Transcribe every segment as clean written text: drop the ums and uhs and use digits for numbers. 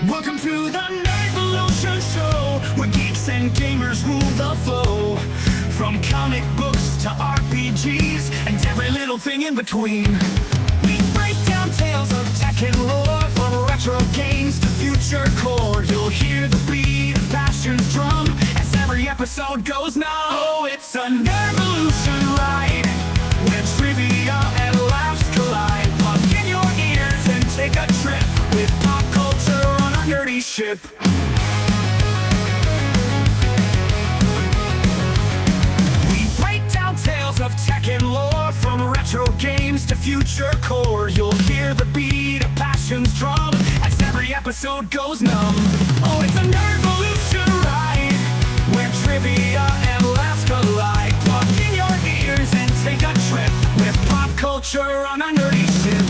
Welcome to the Nerdvolution Show, where geeks and gamers rule the flow. From comic books to RPGs and every little thing in between. We break down tales of tech and lore, from retro games to future core. You'll hear the beat of passion's drum as every episode goes numb. Oh, it's a Nerdvolution ride, where trivia and laughs collide. Plug in your ears and take a trip with pop culture on a nerdy ship. We break down tales of tech and lore, from retro games to future core. You'll hear the beat of passion's drum as every episode goes numb. Oh, it's a Nerdvolution ride, where trivia and laughs collide. Plug in your ears and take a trip with pop culture on a nerdy ship.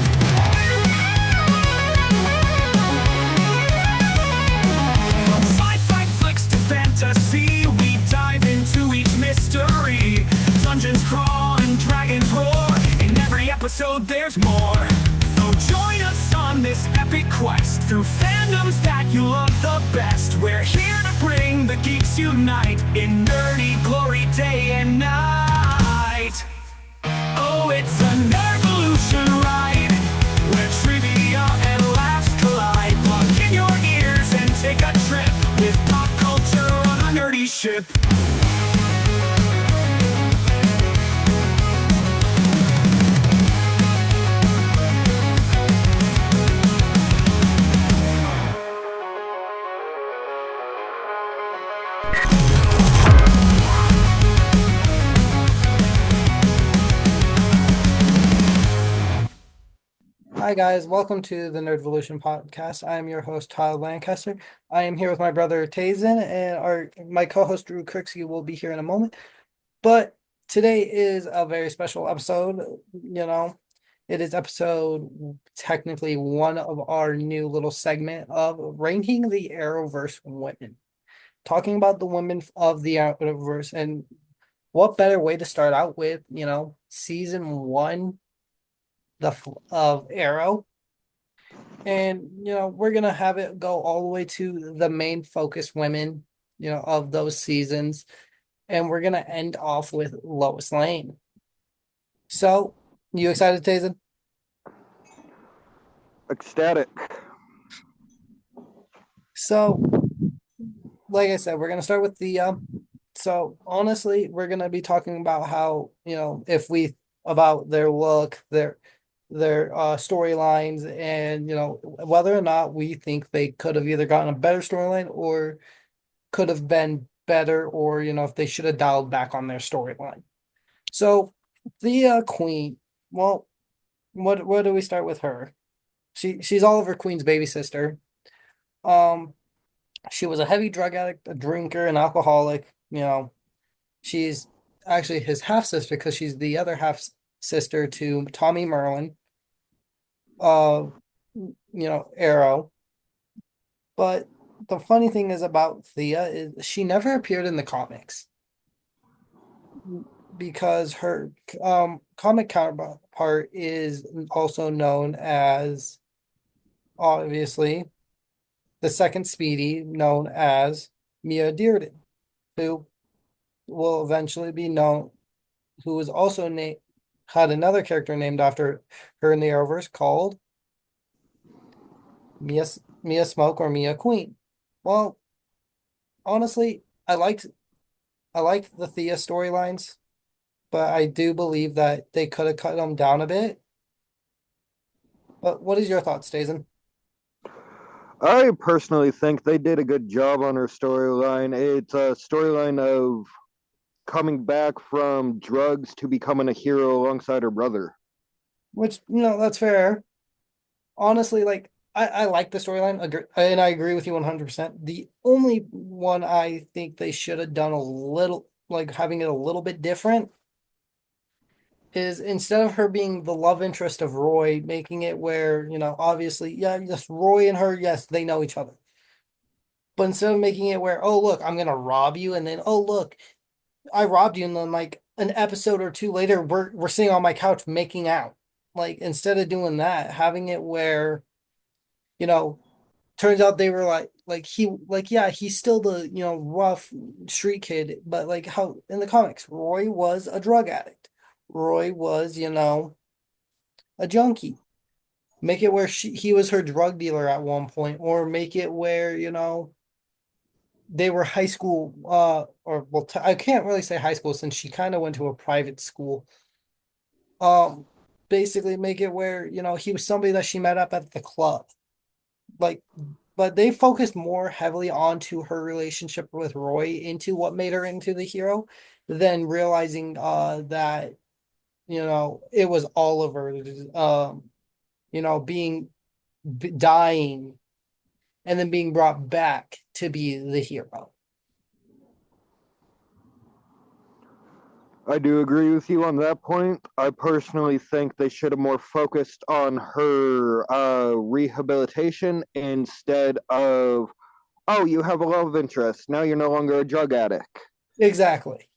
From sci-fi flicks to fantasy, we dive into each mystery. Dungeons crawl and dragons roar. In every episode there's more. So join us on this epic quest through fandoms that you love the best. We're here to bring the geeks unite in nerdy glory day and night. Oh, it's a Nerdvolution ride, where trivia and laughs collide. Plug in your ears and take a trip with pop culture on a nerdy ship. Hi guys, welcome to the Nerdvolution podcast. I am your host Tyler Lancaster. I am here with my brother Tazen, and my co-host Drew Kirksey will be here in a moment. But today is a very special episode. It is episode technically one of our new little segment of ranking the Arrowverse women, talking about the women of the Arrowverse, and what better way to start out with season one of Arrow. And we're gonna have it go all the way to the main focus women of those seasons, and we're gonna end off with Lois Lane. So you excited, Tazen? Ecstatic. So like I said, we're gonna start with the so honestly we're gonna be talking about how about their look, their storylines, and whether or not we think they could have either gotten a better storyline or could have been better, or if they should have dialed back on their storyline. So Thea Queen, well, what do we start with her? She's Oliver Queen's baby sister. She was a heavy drug addict, a drinker, an alcoholic. She's actually his half sister because she's the other half sister to Tommy Merlin, Arrow. But the funny thing is about Thea is she never appeared in the comics, because her comic counterpart is also known as, obviously, the second Speedy, known as Mia Dearden, who will eventually be known, who was also had another character named after her in the Arrowverse called Mia Smoke, or Mia Queen. Well, honestly, I liked the Thea storylines, but I do believe that they could have cut them down a bit. But what is your thoughts, Stazen? I personally think they did a good job on her storyline. It's a storyline of coming back from drugs to becoming a hero alongside her brother. Which, that's fair. Honestly, I like the storyline, and I agree with you 100%. The only one I think they should have done a little, having it a little bit different, is instead of her being the love interest of Roy, making it where, obviously, yeah, just Roy and her, yes, they know each other. But instead of making it where, oh, look, I'm going to rob you, and then, oh, look, I robbed you, and then, an episode or two later, we're sitting on my couch making out. Instead of doing that, having it where, turns out they were yeah, he's still the rough street kid, but like how in the comics, Roy was a drug addict. Roy was, a junkie. Make it where he was her drug dealer at one point, or make it where, they were high school, or well, I can't really say high school since she kind of went to a private school. Um, Basically make it where, he was somebody that she met up at the club. Like, but they focused more heavily onto her relationship with Roy into what made her into the hero than realizing that, it was Oliver, being dying and then being brought back to be the hero. I do agree with you on that point. I personally think they should have more focused on her rehabilitation instead of, oh, you have a love interest. Now you're no longer a drug addict. Exactly.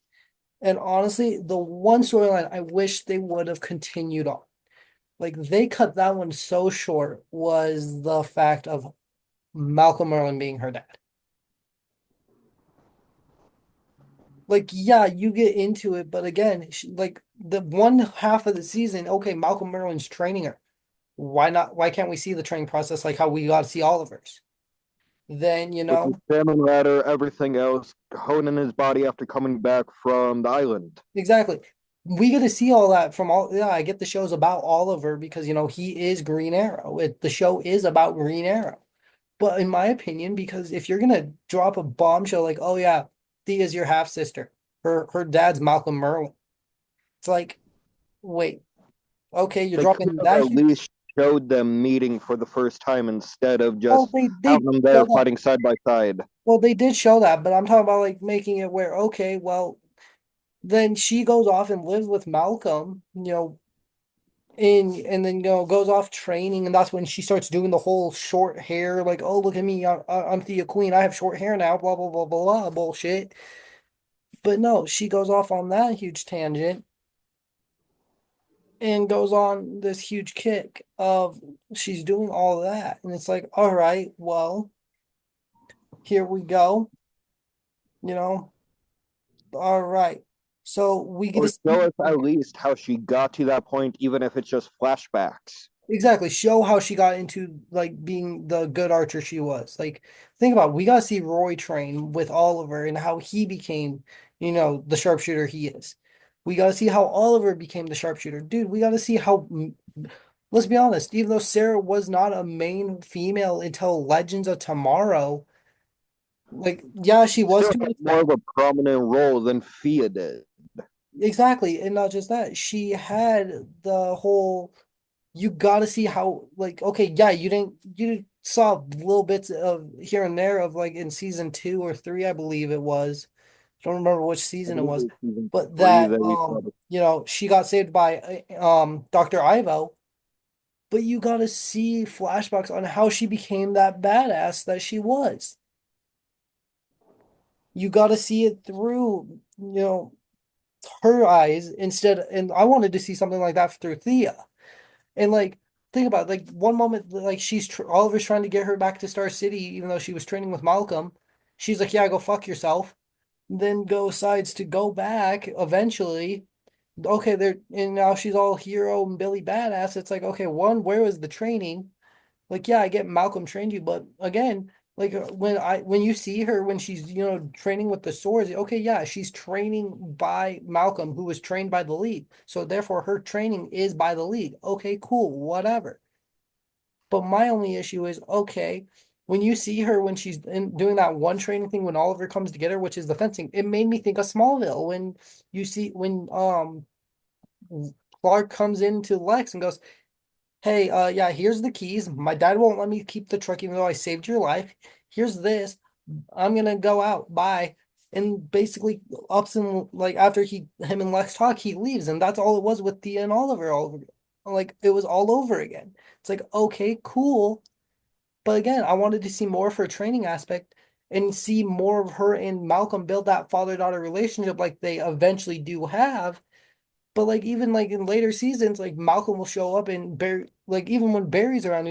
And honestly, the one storyline I wish they would have continued on, like they cut that one so short, was the fact of Malcolm Merlin being her dad. Like, yeah, you get into it, but again, like the one half of the season, okay, Malcolm Merlin's training her. Why not? Why can't we see the training process like how we got to see Oliver's? Then, With the salmon ladder, everything else, honing his body after coming back from the island. exactly. We get to see all that from all. Yeah, I get the show's about Oliver because he is Green Arrow. The show is about Green Arrow. But in my opinion, because if you're gonna drop a bombshell like, oh yeah, Thea's your half sister, her dad's Malcolm Merlin. It's like, wait, okay, you're They could dropping have that at huge. least showed them meeting for the first time instead of Oh, just they having them there show that. fighting side by side. Well, they did show that, but I'm talking about like making it where, okay, well, then she goes off and lives with Malcolm, and then goes off training, and that's when she starts doing the whole short hair, like, oh look at me, I'm Thea Queen, I have short hair now, blah blah blah blah blah bullshit. But no, she goes off on that huge tangent and goes on this huge kick of she's doing all that, and it's like, all right, well, here we go, you know, all right. So we get to Or show see us at least how she got to that point, even if it's just flashbacks. exactly show how she got into like being the good archer she was. Like, think about it, we got to see Roy train with Oliver and how he became, the sharpshooter he is. We got to see how Oliver became the sharpshooter. Dude, we got to see how, let's be honest, even though Sarah was not a main female until Legends of Tomorrow, like, yeah, she was Still to an had more extent. of a prominent role than Fia did. Exactly. And not just that, she had the whole, you got to see how, like, okay, yeah, you saw little bits of here and there of like in season 2 or 3, I believe it was. I don't remember which I season it believe it was, was season but three that that we saw the she got saved by Dr. Ivo, but you got to see flashbacks on how she became that badass that she was. You got to see it through, her eyes instead, and I wanted to see something like that through Thea. And like, think about it, like one moment, like Oliver's trying to get her back to Star City, even though she was training with Malcolm. She's like, "Yeah, go fuck yourself." Then decides to go back eventually. Okay, and now she's all hero and Billy badass. It's like, okay, one, where was the training? Like, yeah, I get Malcolm trained you, but again, like when you see her when she's training with the swords, okay, yeah, she's training by Malcolm, who was trained by the League, so therefore her training is by the League. Okay, cool, whatever. But my only issue is, okay, when you see her when she's doing that one training thing when Oliver comes to get her, which is the fencing, it made me think of Smallville when you see when Clark comes into Lex and goes, hey, yeah, here's the keys. My dad won't let me keep the truck even though I saved your life. Here's this. I'm gonna go out. Bye. And basically ups and like after him and Lex talk, he leaves. And that's all it was with Thea and Oliver all over. Like it was all over again. It's like, okay, cool. But again, I wanted to see more of her training aspect and see more of her and Malcolm build that father-daughter relationship like they eventually do have. But like even like in later seasons, like Malcolm will show up and Barry, like even when Barry's around,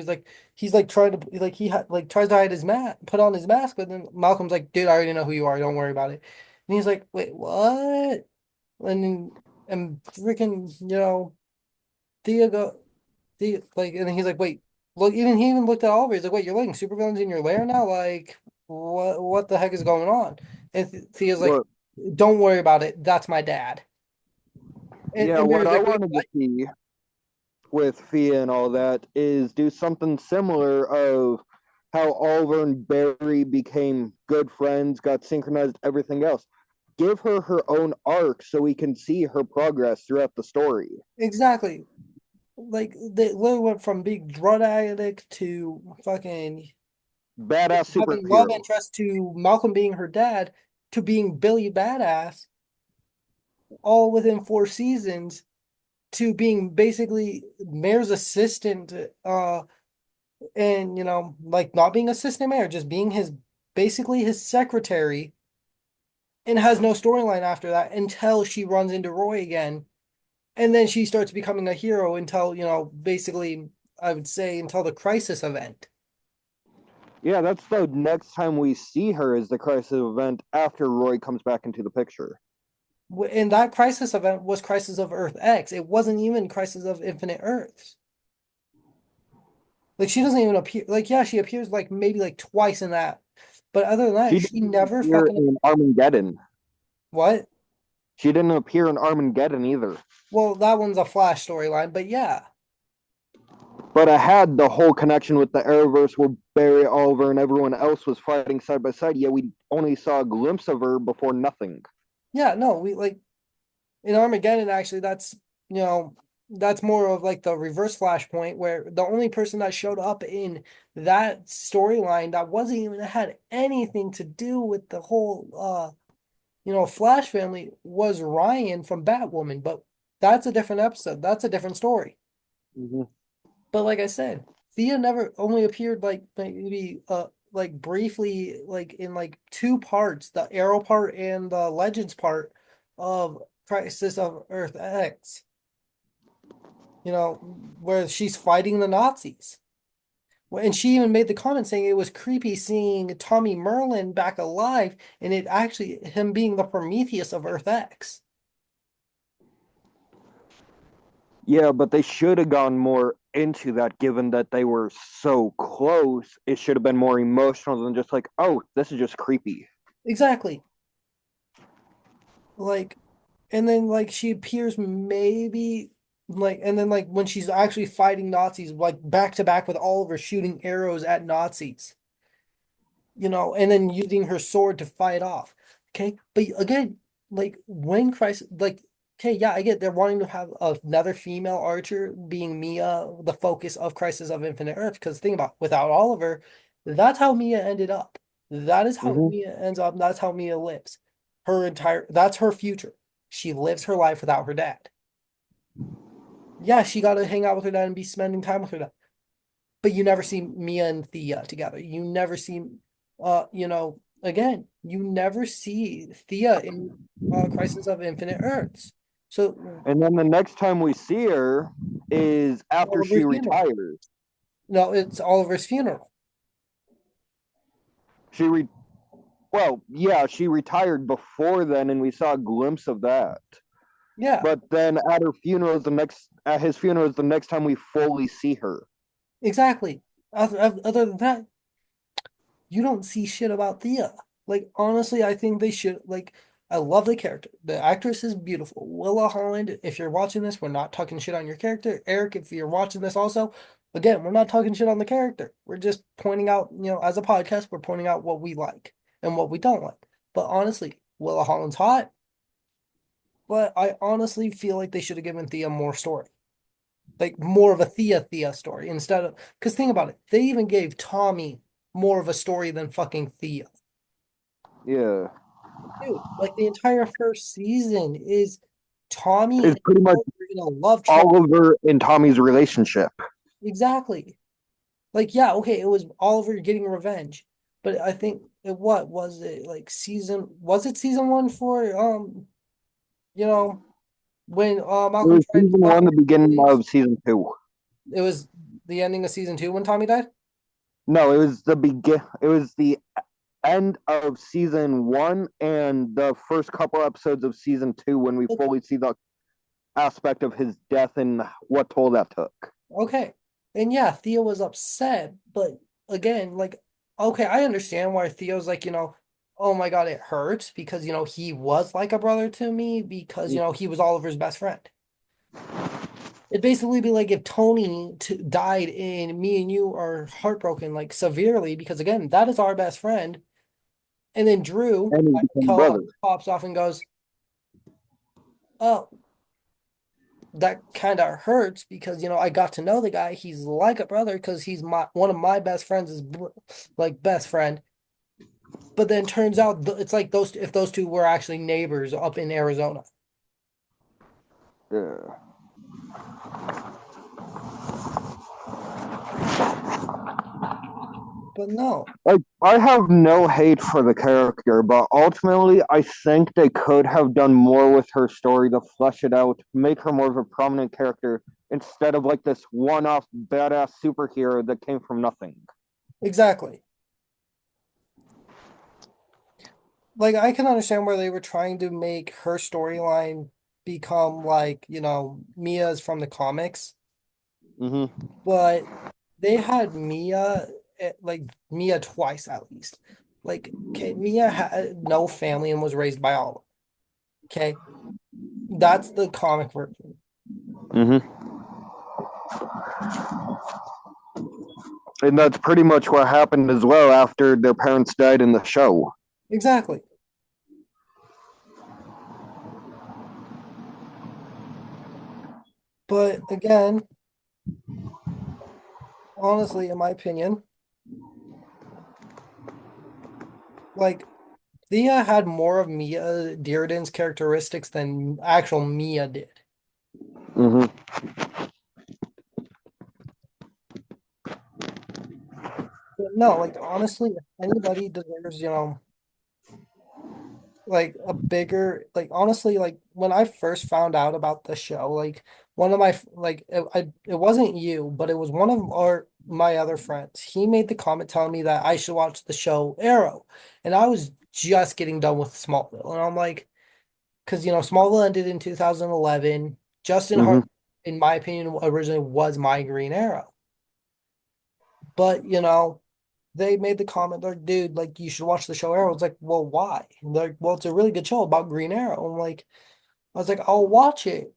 he's like trying to like like tries to hide his mask, put on his mask, but then Malcolm's like, dude, I already know who you are. Don't worry about it. And he's like, wait, what? And then and freaking, Thea go, Thea like, and then he's like, wait, look, even he even looked at Oliver. He's like, wait, you're letting supervillains in your lair now? Like, what the heck is going on? And Thea's like, What? don't worry about it. That's my dad. Yeah, And what Barry's I like, wait, wanted to what? see with Fia and all that is do something similar of how Oliver and Barry became good friends, got synchronized, everything else. Give her her own arc so we can see her progress throughout the story. Exactly. Like they literally went from being drug addict to fucking Badass having love superhero. interest to Malcolm being her dad to being Billy Badass, all within 4 seasons, to being basically mayor's assistant, and like not being assistant mayor, just being his basically his secretary, and has no storyline after that until she runs into Roy again. And then she starts becoming a hero until, basically, I would say until the crisis event. Yeah, that's the next time we see her is the crisis event after Roy comes back into the picture. And that crisis event was Crisis of Earth X. It wasn't even Crisis of Infinite Earths. Like she doesn't even appear. Like yeah, she appears like maybe like twice in that, but other than that, She she didn't never appear fucking in Armageddon. what? She didn't appear in Armageddon either. Well, that one's a Flash storyline, but yeah, But I had the whole connection with the arrowverse where Barry, Oliver, and everyone else was fighting side by side. Yeah, we only saw a glimpse of her before nothing. yeah. No, we like in Armageddon. Actually, you know that's more of like the reverse Flashpoint, where the only person that showed up in that storyline that wasn't even had anything to do with the whole Flash family was Ryan from Batwoman, but that's a different episode. That's a different story. Mm-hmm. But like I said, Thea never only appeared like maybe like briefly like in like two parts, the Arrow part and the Legends part of Crisis of Earth X, where she's fighting the Nazis. And she even made the comment saying it was creepy seeing Tommy Merlin back alive and it actually him being the Prometheus of Earth X. Yeah, but they should have gone more into that given that they were so close. It should have been more emotional than just like, oh, this is just creepy. Exactly. Like, and then like she appears maybe like, and then like when she's actually fighting Nazis, like back to back with Oliver shooting arrows at Nazis, and then using her sword to fight off. Okay. But again, like when Crisis, like, okay, yeah, I get they're wanting to have another female archer being Mia, the focus of Crisis of Infinite Earth. Because think about without Oliver, that's how Mia ended up. That is how Mm-hmm. Mia ends up. That's how Mia lives. That's her future. She lives her life without her dad. Yeah, she got to hang out with her dad and be spending time with her dad. But you never see Mia and Thea together. You never see, again, you never see Thea in Crisis of Infinite Earths. So And then the next time we see her is after she Oliver's funeral. retires. No, it's Oliver's funeral. She re well, yeah, she retired before then, and we saw a glimpse of that. Yeah, But then at his funeral is the next time we fully see her. exactly. Other than that, you don't see shit about Thea. Like honestly, I think they should like I love the character. The actress is beautiful. Willa Holland, if you're watching this, we're not talking shit on your character. Eric, if you're watching this also, again, we're not talking shit on the character. We're just pointing out, as a podcast, we're pointing out what we like and what we don't like. But honestly, Willa Holland's hot, but I honestly feel like they should have given Thea more story. Like more of a Thea story instead of because think about it, they even gave Tommy more of a story than fucking Thea. Yeah. Dude, like the entire first season is Tommy It's and pretty much Oliver in a love triangle. Oliver and Tommy's relationship. Exactly. Like, yeah, okay, it was Oliver getting revenge. But I think what was it like season was it season one for you know when It Malcolm was tried season one, talking the to the beginning police, of season two. it was the ending of season 2 when Tommy died. No, it was the begin. It was the end of season one and the first couple episodes of season two when we Okay. fully see the aspect of his death and what toll that took. Okay. And yeah, Theo was upset, but again, like, okay, I understand why Theo's like, oh my God, it hurts because, he was like a brother to me because, he was Oliver's best friend. It'd basically be like if Tony died and me and you are heartbroken, like severely, because again, that is our best friend. And then Drew, And he my became brother. co-host, pops off and goes, oh, that kind of hurts because I got to know the guy. He's like a brother because he's my one of my best friends is like best friend. But then turns out it's like those if those two were actually neighbors up in Arizona. Yeah. But no, Like, I have no hate for the character, but ultimately, I think they could have done more with her story to flesh it out, make her more of a prominent character instead of like this one-off badass superhero that came from nothing. exactly. Like I can understand where they were trying to make her storyline become like Mia's from the comics, Mm-hmm. but they had Mia like Mia twice at least. Like, okay, Mia had no family and was raised by Oliver. Okay, that's the comic version. Mm-hmm. And that's pretty much what happened as well after their parents died in the show. Exactly. But again, honestly, in my opinion, like Thea had more of Mia Dearden's characteristics than actual Mia did. Mm-hmm. But no, like honestly, if anybody deserves, like a bigger, like honestly, like when I first found out about the show, like one of my like it wasn't you, but it was one of my other friends. He made the comment telling me that I should watch the show Arrow, and I was just getting done with Smallville, and I'm like, because Smallville ended in 2011. Justin Mm-hmm. Hart, in my opinion, originally was my Green Arrow, but they made the comment like, dude, like you should watch the show Arrow. It's like, well, why? And they're like, well, it's a really good show about Green Arrow. I'm like, I was like, I'll watch it,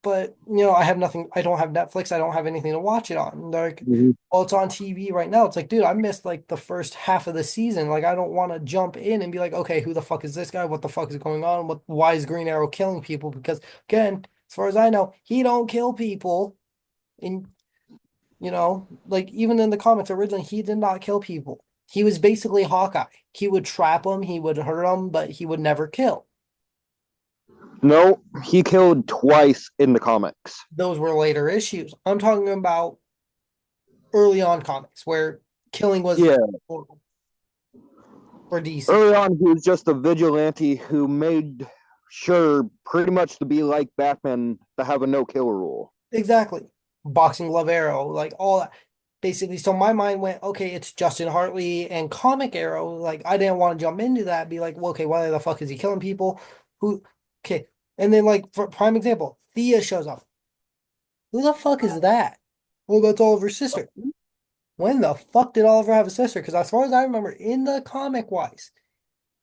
but I have nothing. I don't have Netflix. I don't have anything to watch it on. And they're like, Mm-hmm. well, it's on TV right now. It's like, dude, I missed like the first half of the season. Like, I don't want to jump in and be like, okay, who the fuck is this guy? What the fuck is going on? Why is Green Arrow killing people? Because again, as far as I know, he don't kill people. And like even in the comics originally, he did not kill people. He was basically Hawkeye. He would trap them, he would hurt them, but he would never kill. No, he killed twice in the comics. Those were later issues. I'm talking about early on comics where killing was Yeah, horrible for DC. early on, he was just a vigilante who made sure, pretty much, to be like Batman, to have a no-kill rule. Exactly. Boxing Glove Arrow, like all that. Basically, so my mind went, okay, it's Justin Hartley and Comic Arrow. Like, I didn't want to jump into that, be like, well, okay, why the fuck is he killing people? Who, okay. And then, like, for prime example, Thea shows up. Who the fuck is that? Well, that's Oliver's sister. When the fuck did Oliver have a sister? Because as far as I remember, in the comic wise,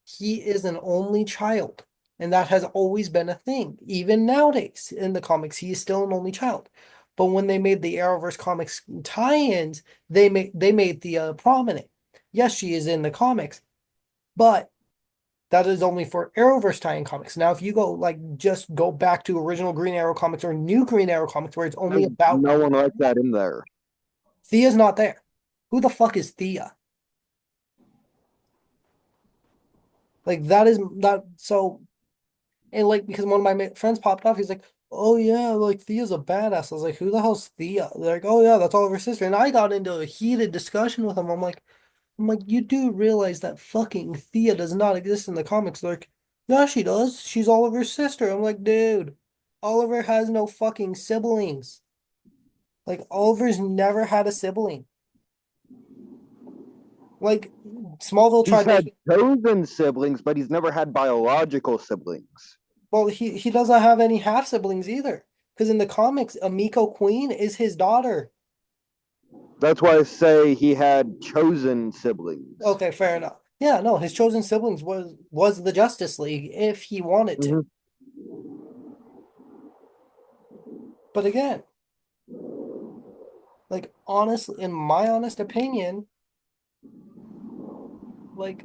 he is an only child. And that has always been a thing. Even nowadays in the comics, he is still an only child. But when they made the Arrowverse comics tie-ins, they made the prominent. Yes, she is in the comics, but that is only for Arrowverse tie-in comics. Now, if you go like just go back to original Green Arrow comics or new Green Arrow comics where it's only There's about no one like that in there. Thea's not there. Who the fuck is Thea? Like that is not so. And like because one of my friends popped off, he's like, "Oh yeah, like Thea's a badass." I was like, "Who the hell's Thea?" They're like, "Oh yeah, that's Oliver's sister." And I got into a heated discussion with him. I'm like, you do realize that fucking Thea does not exist in the comics? They're like, yeah, she does. She's Oliver's sister. I'm like, dude. Oliver has no fucking siblings. Like Oliver's never had a sibling. Like Smallville He's tried had making. chosen siblings, but he's never had biological siblings. Well, he doesn't have any half siblings either. Because in the comics, Amiko Queen is his daughter. That's why I say he had chosen siblings. Okay, fair enough. Yeah, no, his chosen siblings was the Justice League if he wanted to. Hmm. But again, like honestly, in my honest opinion, like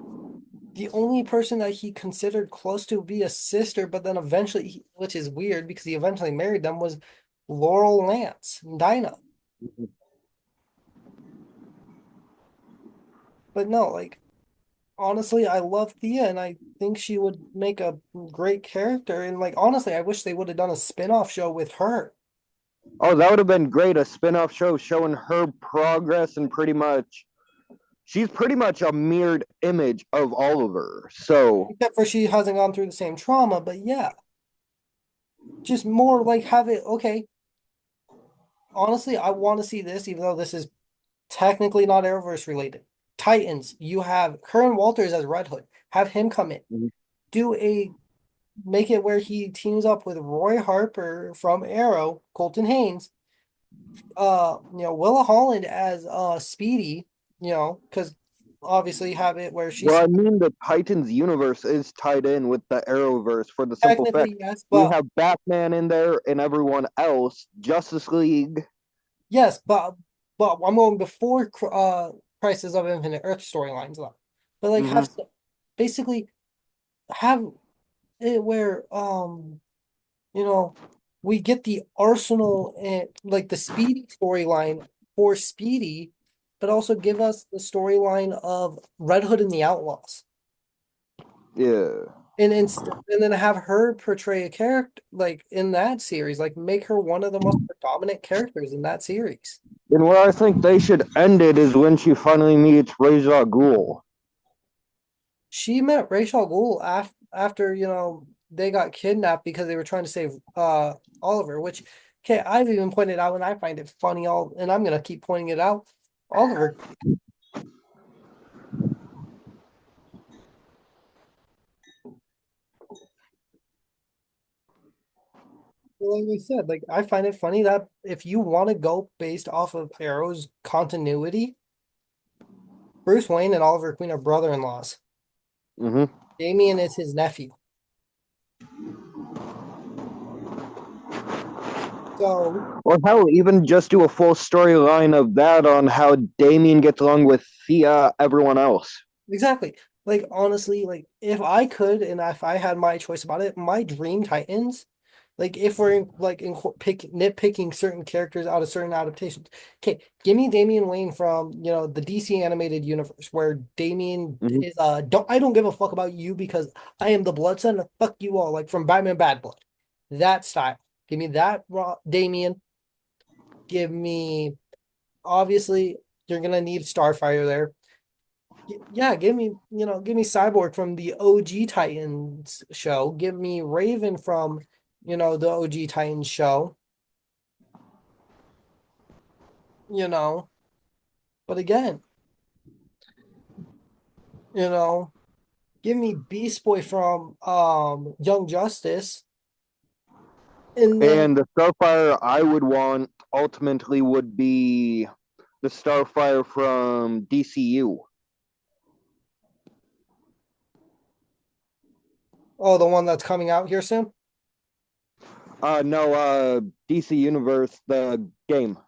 the only person that he considered close to be a sister, but then eventually, which is weird because he eventually married them, was Laurel Lance, Dinah. But no, like honestly, I love Thea and I think she would make a great character. And like honestly, I wish they would have done a spin-off show with her. Oh, that would have been great. A spin-off show showing her progress and she's pretty much a mirrored image of Oliver. So, Except for she hasn't gone through the same trauma, but yeah, just more like have it okay. Honestly, I want to see this, even though this is technically not Arrowverse related. Titans, you have Curran Walters as Red Hood. Have him come in. mhm. Do a Make it where he teams up with Roy Harper from Arrow, Colton Haynes, Willa Holland as Speedy, because obviously have it where she's Well, I mean, the Titans universe is tied in with the Arrowverse for the simple fact technically yes, we but have Batman in there and everyone else, Justice League. yes, but I'm going before Crisis of Infinite Earth storylines though. But like Hmm. basically have it where you know we get the Arsenal and like the Speedy storyline for Speedy, but also give us the storyline of Red Hood and the Outlaws. Yeah. And then have her portray a character like in that series, like make her one of the most predominant characters in that series. And where I think they should end it is when she finally meets Ra's al Ghul. She met Rachel Gould after, they got kidnapped because they were trying to save Oliver, which okay, I've even pointed out and I find it funny all and I'm gonna keep pointing it out. Oliver, like we said, like I find it funny that if you want to go based off of Arrow's continuity, Bruce Wayne and Oliver Queen are brother-in-laws. Hmm. Damian is his nephew. So Or hell, even just do a full storyline of that on how Damien gets along with Thea, everyone else. exactly. Like honestly, like if I could and if I had my choice about it, my dream Titans, like if we're nitpicking certain characters out of certain adaptations. Okay, give me Damian Wayne from, the DC animated universe where Damian Hmm. is I don't give a fuck about you because I am the blood son, fuck you all, like from Batman Bad Blood. That style. Give me that raw Damian. Give me obviously you're gonna need Starfire there. Yeah, give me Cyborg from the OG Titans show. Give me Raven from, the OG Titans show, you know. But again, you know, give me Beast Boy from Young Justice. And then And the Starfire I would want ultimately would be the Starfire from DCU. oh, the one that's coming out here soon. No, DC Universe, the game.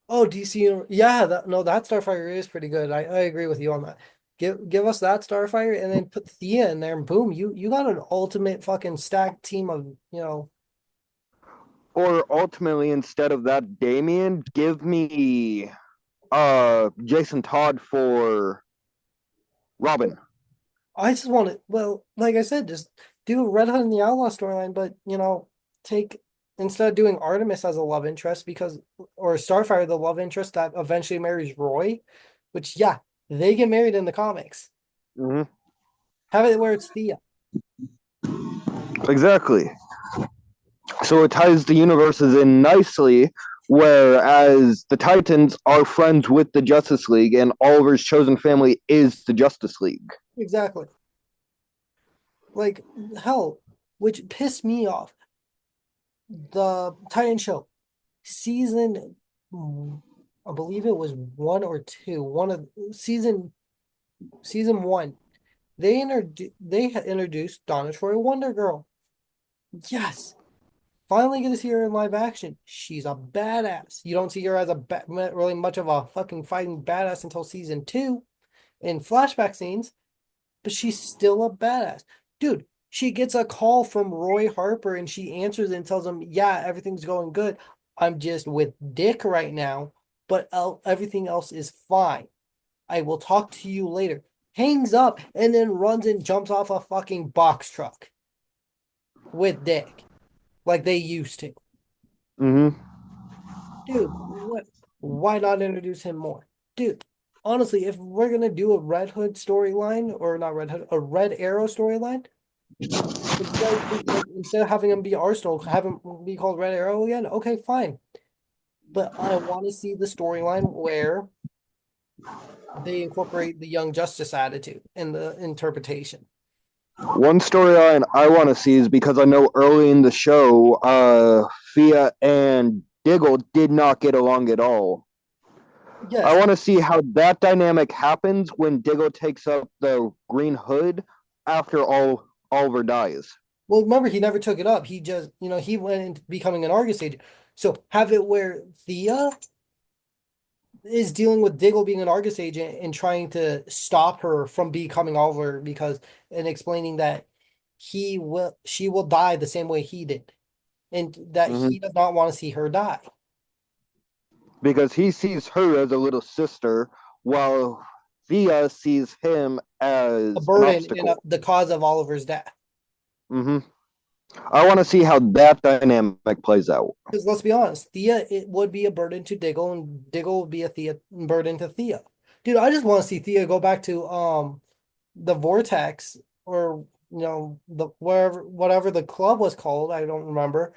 Oh, DC, yeah, that Starfire is pretty good. I agree with you on that. Give us that Starfire and then put Thea in there and boom, you got an ultimate fucking stacked team of, Or ultimately, instead of that Damien, give me Jason Todd for Robin. I just want to, well, like I said, just do Red Hood and the Outlaw storyline, but take instead of doing Artemis as a love interest or Starfire the love interest that eventually marries Roy, which yeah, they get married in the comics. Hmm. Have it where it's Thea. Exactly. So it ties the universes in nicely, whereas the Titans are friends with the Justice League, and Oliver's chosen family is the Justice League. Exactly. Like hell, which pissed me off. The Titan show season, I believe it was one or two. One of season one. They had introduced Donna Troy Wonder Girl. Yes, finally get to see her in live action. She's a badass. You don't see her as really much of a fucking fighting badass until season two in flashback scenes, but she's still a badass. Dude, she gets a call from Roy Harper and she answers and tells him, yeah, everything's going good. I'm just with Dick right now, but everything else is fine. I will talk to you later. Hangs up and then runs and jumps off a fucking box truck with Dick like they used to. Mm-hmm. Dude, what? Why not introduce him more? Dude, honestly, if we're gonna do a Red Hood storyline, or not Red Hood, a Red Arrow storyline, instead of having him be Arsenal, have him be called Red Arrow again. Okay, fine. But I want to see the storyline where they incorporate the Young Justice attitude in the interpretation. One storyline I want to see is because I know early in the show, Thea and Diggle did not get along at all. I Yes. want to see how that dynamic happens when Diggle takes up the Green Hood after Oliver dies. Well, remember, he never took it up. He just, he went into becoming an Argus agent. So have it where Thea is dealing with Diggle being an Argus agent and trying to stop her from becoming Oliver because and explaining that she will die the same way he did, and that Mm-hmm. he does not want to see her die. Because he sees her as a little sister, while Thea sees him A as an burden and obstacle. the cause of Oliver's death. Mm-hmm. I want to see how that dynamic plays out. Because let's be honest, Thea it would be a burden to Diggle, and Diggle would be a Thea burden to Thea. Dude, I just want to see Thea go back to the Vortex or the whatever the club was called. I don't remember.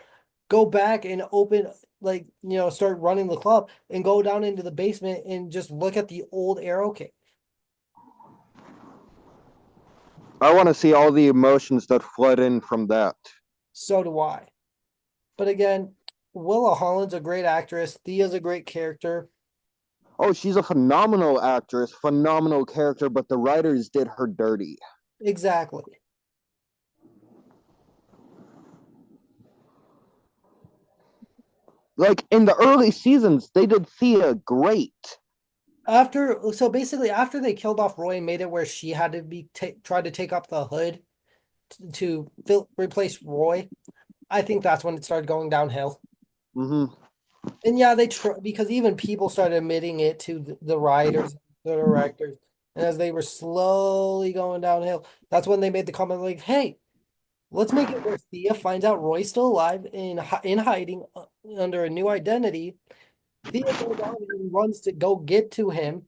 Go back and open start running the club and go down into the basement and just look at the old Arrow Cave. I want to see all the emotions that flood in from that. So do I. But again, Willa Holland's a great actress. Thea's a great character. Oh, she's a phenomenal actress, phenomenal character, but the writers did her dirty. Exactly. Like in the early seasons, they did Thea great. After they killed off Roy and made it where she had to be tried to take up the hood to replace Roy, I think that's when it started going downhill. Mm-hmm. And yeah, because even people started admitting it to the writers, the directors, and as they were slowly going downhill, that's when they made the comment like, "Hey, let's make it where Thea finds out Roy's still alive in hiding under a new identity. Thea goes on and runs to go get to him,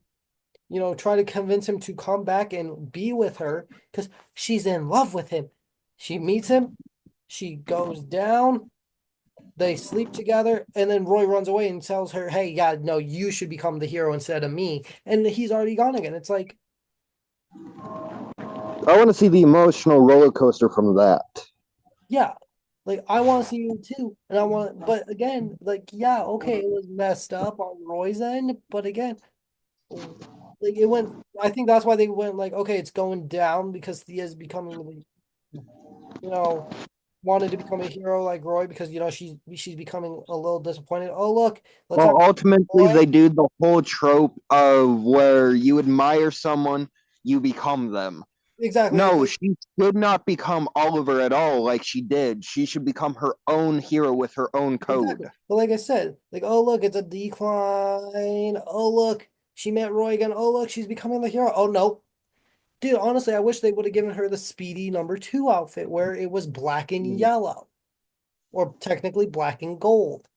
try to convince him to come back and be with her because she's in love with him. She meets him, she goes down." They sleep together, and then Roy runs away and tells her, "Hey, yeah, no, you should become the hero instead of me." And he's already gone again. It's like, I want to see the emotional roller coaster from that. yeah, like I want to see you too, and but again, like, yeah, okay, it was messed up on Roy's end, but again, like it went. I think that's why they went like, okay, it's going down because Thea's becoming, you know, wanted to become a hero like Roy because she's becoming a little disappointed. Oh look, let's have Well, ultimately, Roy. they do the whole trope of where you admire someone, you become them. Exactly. It's No, like she should not become Oliver at all like she did. She should become her own hero with her own exactly. code. But like I said, like, oh look, it's a decline. Oh look, she met Roy again. Oh look, she's becoming the hero. Oh no. Dude, honestly, I wish they would have given her the Speedy #2 outfit where it was black and yellow. Or technically black and gold.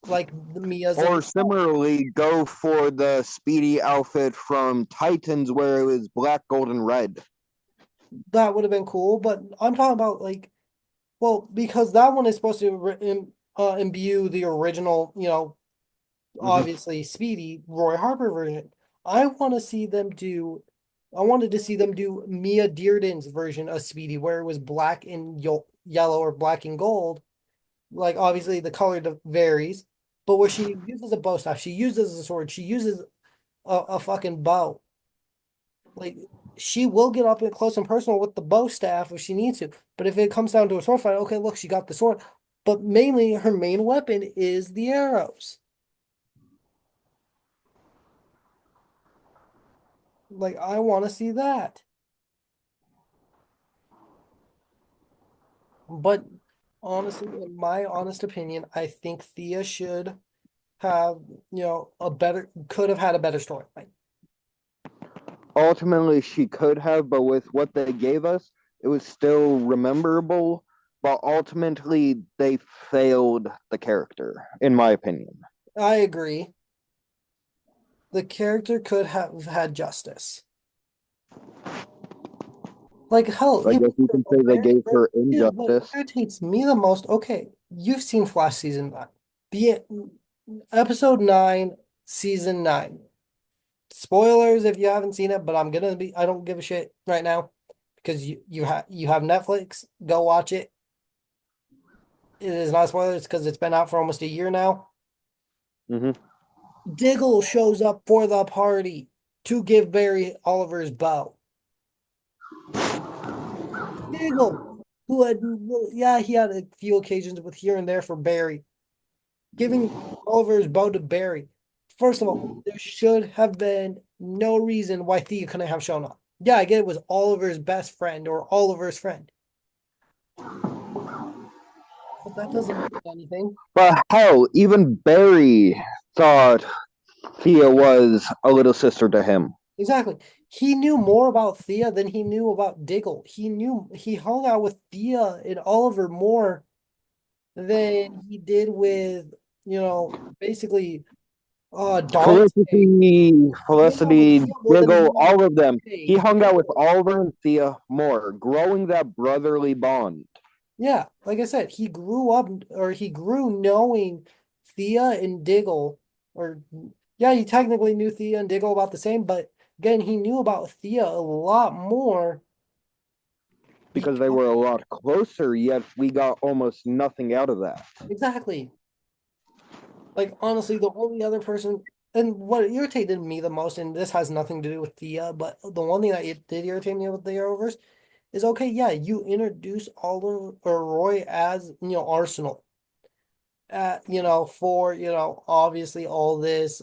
Like the Mia's Or and similarly, go for the Speedy outfit from Titans where it was black, gold, and red. that would have been cool. But I'm talking about like Well, because that one is supposed to imbue the original, Hmm. obviously Speedy Roy Harper version. I want to see them do. I wanted to see them do Mia Dearden's version of Speedy, where it was black and yellow or black and gold. Like obviously the color varies, but where she uses a bow staff, she uses a sword, she uses a fucking bow. Like she will get up and close and personal with the bow staff if she needs to. But if it comes down to a sword fight, okay, look, she got the sword. But mainly her main weapon is the arrows. Like I want to see that. But honestly, in my honest opinion, I think Thea should have, could have had a better storyline. Ultimately, she could have, but with what they gave us, it was still rememberable. But ultimately, they failed the character, in my opinion. I agree. The character could have had justice. Like hell, I even guess you for can a say they very gave first, her what injustice. irritates me the most, okay, you've seen Flash season 9. The episode 9, season 9. Spoilers if you haven't seen it, but I don't give a shit right now because you have Netflix, go watch it. It is not spoilers because it's been out for almost a year now. Hmm. Diggle shows up for the party to give Barry Oliver's bow. Diggle, who had, yeah, he had a few occasions with here and there for Barry, giving Oliver's bow to Barry. First of all, there should have been no reason why Thea couldn't have shown up. Yeah, I get it was Oliver's best friend or Oliver's friend, but that doesn't mean anything. But hell, even Barry thought Thea was a little sister to him. Exactly. He knew more about Thea than he knew about Diggle. He hung out with Thea and Oliver more than he did with, basically Dante. He hung out with Felicity, Thea more than he Diggle, hung out all with of them. He Dante, hung out with Diggle. Oliver and Thea more, growing that brotherly bond. Yeah, like I said, he grew knowing Thea and Diggle, or yeah, he technically knew Thea and Diggle about the same, but again, he knew about Thea a lot more Because they because were a lot closer, yet we got almost nothing out of that. exactly. Like honestly, the only other person and what irritated me the most, and this has nothing to do with Thea, but the one thing that it did irritate me with the Arrowverse is okay, yeah, you introduce Oliver or Roy as Arsenal. For obviously all of this,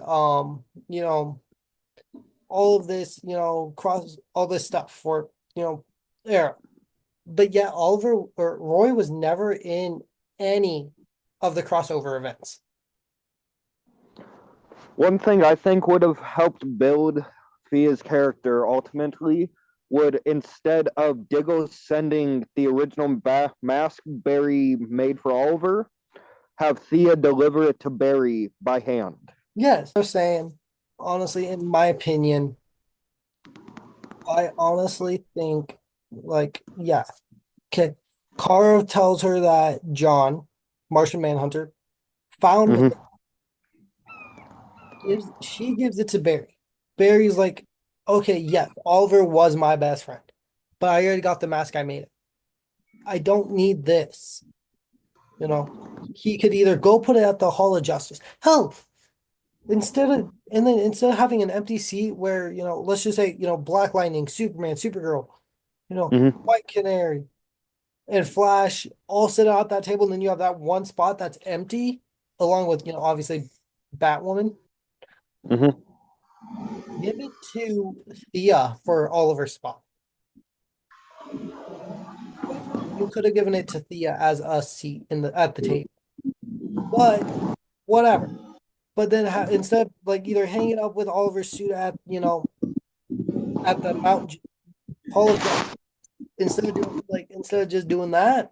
cross all this stuff for Arrow. But yet Oliver or Roy was never in any of the crossover events. One thing I think would have helped build Thea's character ultimately would, instead of Diggle sending the original mask Barry made for Oliver, have Thea deliver it to Barry by hand. Yes, I'm saying, honestly, in my opinion, I honestly think, like, yeah, okay. Kara tells her that John, Martian Manhunter, found Hmm. she gives it to Barry. Barry's like, okay, yes, Oliver was my best friend, but I already got the mask. I made it. I don't need this. You know, he could either go put it at the Hall of Justice. Hell, instead of having an empty seat where, let's just say, Black Lightning, Superman, Supergirl, Hmm. White Canary, and Flash all sit out at that table, and then you have that one spot that's empty, along with, obviously Batwoman. Hmm. Give it to Thea for Oliver's spot. Like you could have given it to Thea as a seat at the table, but whatever. But then instead, like either hang it up with Oliver's suit at at the Mount Hall of Justice. Instead of just doing that,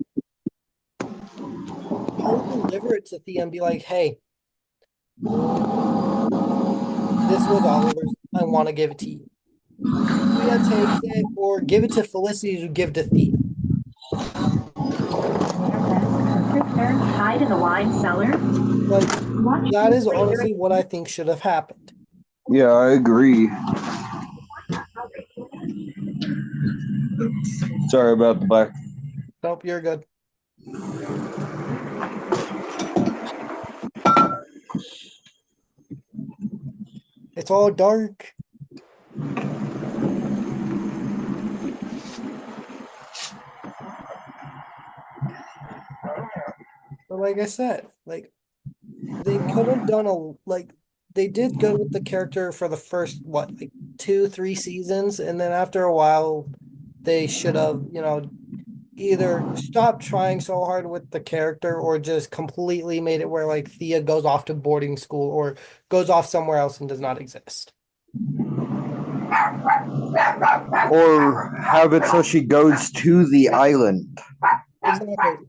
go deliver it to Thea and be like, "Hey, this was Oliver's. I want to give it to you." Thea takes it, or give it to Felicity to give to Thea. parents hide in the wine cellar? Like, Watch that me is play honestly what I think should have happened. Yeah, I agree. Sorry about the black. Nope, you're good. It's all dark. But like I said, like they could have done they did good with the character for the first what, like 2, 3 seasons, and then after a while they should have, either stopped trying so hard with the character or just completely made it where like Thea goes off to boarding school or goes off somewhere else and does not exist. Or have it so she goes to the island. Exactly.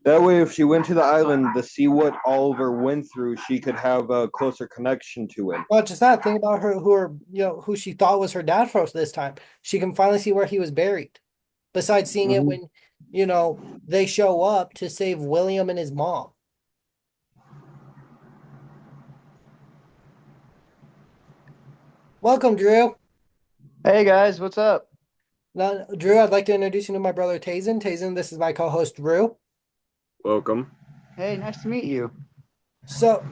That way, if she went to the island to see what Oliver went through, she could have a closer connection to him. Not just that, think about her who she thought was her dad for this time. She can finally see where he was buried. Besides seeing it when, they show up to save William and his mom. Welcome, Drew. Hey guys, what's up? Now, Drew, I'd like to introduce you to my brother Tazen. Tazen, this is my co-host Drew. Welcome. Hey, nice to meet you. So,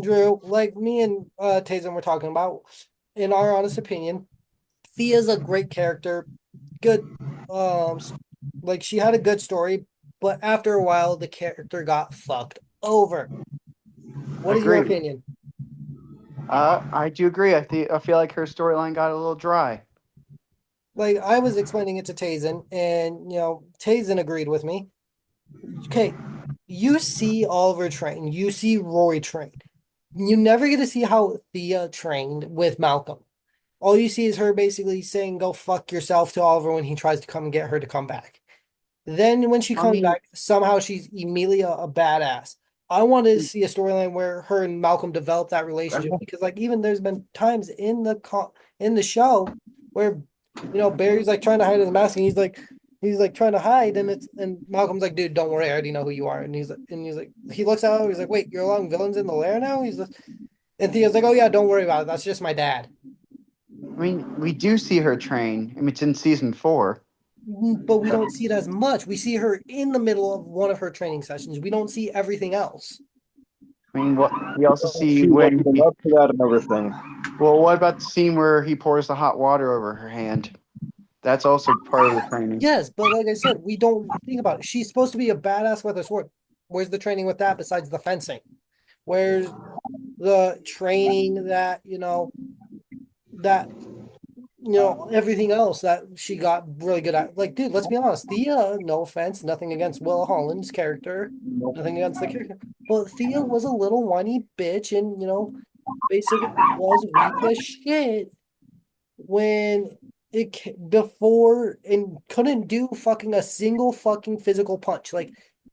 Drew, like me and Tazen were talking about, in our honest opinion, Thea's a great character. Good, like she had a good story, but after a while, the character got fucked over. What is your Agreed. opinion? I do agree. I feel like her storyline got a little dry. Like I was explaining it to Tazen, and Tazen agreed with me. Okay, you see Oliver train, you see Roy train. You never get to see how Thea trained with Malcolm. All you see is her basically saying, "Go fuck yourself" to Oliver when he tries to come and get her to come back. Then when she I comes mean, back, somehow she's immediately a badass. I wanted to see a storyline where her and Malcolm develop that relationship because, like, even there's been times in the show where Barry's like trying to hide his mask and he's like trying to hide and Malcolm's like, dude, don't worry, I already know who you are. And he's like he looks out, he's like, wait, you're allowing villains in the lair now? And Theo's like, oh yeah, don't worry about it. That's just my dad. we do see her train. I mean, it's in season 4. But we don't see it as much. We see her in the middle of one of her training sessions. We don't see everything else. I mean, what we also see She when wasn't up to that and everything. well, what about the scene where he pours the hot water over her hand? That's also part of the training. Yes, but like I said, we don't think about it. She's supposed to be a badass with a sword. Where's the training with that besides the fencing? Where's the training that everything else that she got really good at? Like, dude, let's be honest. Thea, no offense, nothing against Will Holland's character, nothing against the character, but Thea was a little whiny bitch and basically was weak as shit when before and couldn't do fucking a single fucking physical punch. Like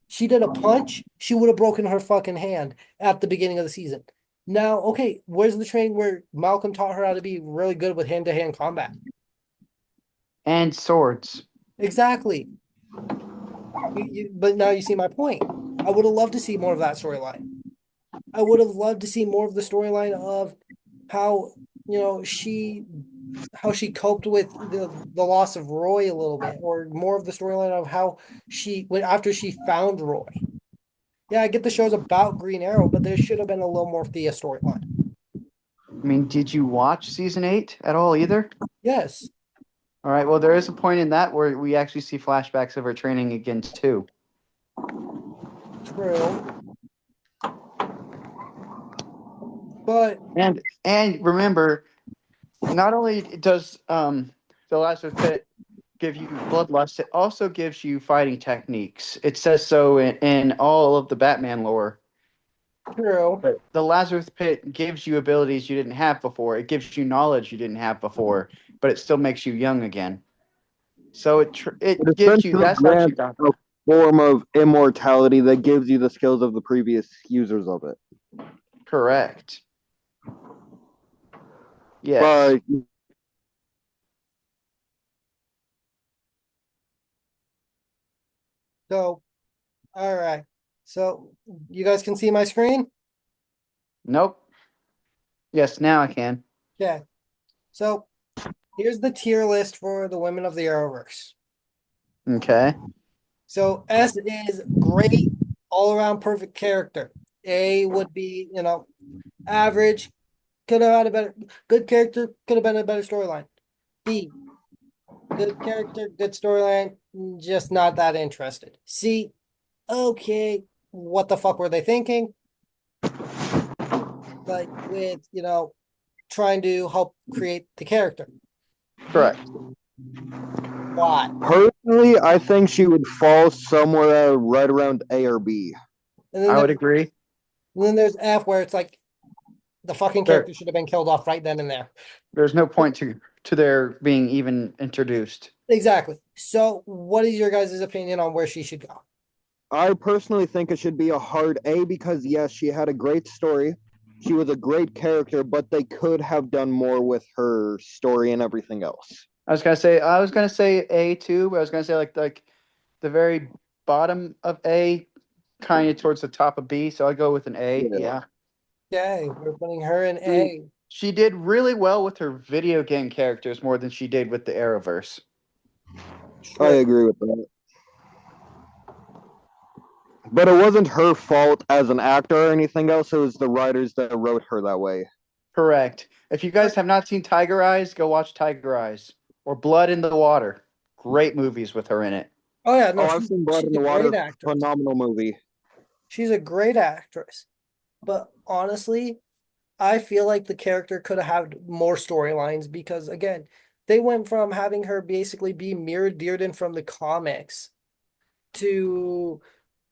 she did a punch, she would have broken her fucking hand at the beginning of the season. Now, okay, where's the training where Malcolm taught her how to be really good with hand-to-hand combat? And swords. Exactly. But now you see my point. I would have loved to see more of that storyline. I would have loved to see more of the storyline of how she coped with the loss of Roy a little bit, or more of the storyline of how she went after she found Roy. Yeah, I get the show's about Green Arrow, but there should have been a little more Thea storyline. I mean, did you watch season 8 at all either? Yes. All right. Well, there is a point in that where we actually see flashbacks of her training again too. True. But and remember, not only does the Lazarus Pit give you bloodlust, it also gives you fighting techniques. It says so in all of the Batman lore. true. But the Lazarus Pit gives you abilities you didn't have before. It gives you knowledge you didn't have before, but it still makes you young again. So it gives you. That's how she got that. Form of immortality that gives you the skills of the previous users of it. Correct. Yes. But So, all right. So you guys can see my screen? Nope. Yes, now I can. Yeah. So here's the tier list for the women of the Arrowverse. Okay. So S is great, all around perfect character. A would be, average, could have had a better, good character, could have been a better storyline. B, good character, good storyline, just not that interested. C, okay, what the fuck were they thinking? Like with, trying to help create the character. D, Correct. why? Personally, I think she would fall somewhere right around A or B. And I would agree. then there's F where it's like the fucking There, character should have been killed off right then and there. there's no point to their being even introduced. Exactly. So, what is your guys' opinion on where she should go? I personally think it should be a hard A because, yes, she had a great story. She was a great character, but they could have done more with her story and everything else. I was gonna say A too, but I was gonna say like the very bottom of A, kind of towards the top of B. So I'd go with an A. Yeah. Yeah. Okay, we're putting her in She, A. she did really well with her video game characters more than she did with the Arrowverse. I True. agree with that. But it wasn't her fault as an actor or anything else. It was the writers that wrote her that way. Correct. If you guys have not seen Tiger Eyes, go watch Tiger Eyes or Blood in the Water. Great movies with her in it. Oh yeah, no, Oh, I've seen Blood she's in a the Water. great actress. Phenomenal movie. She's a great actress. But honestly, I feel like the character could have had more storylines because again, they went from having her basically be Mira Dearden from the comics to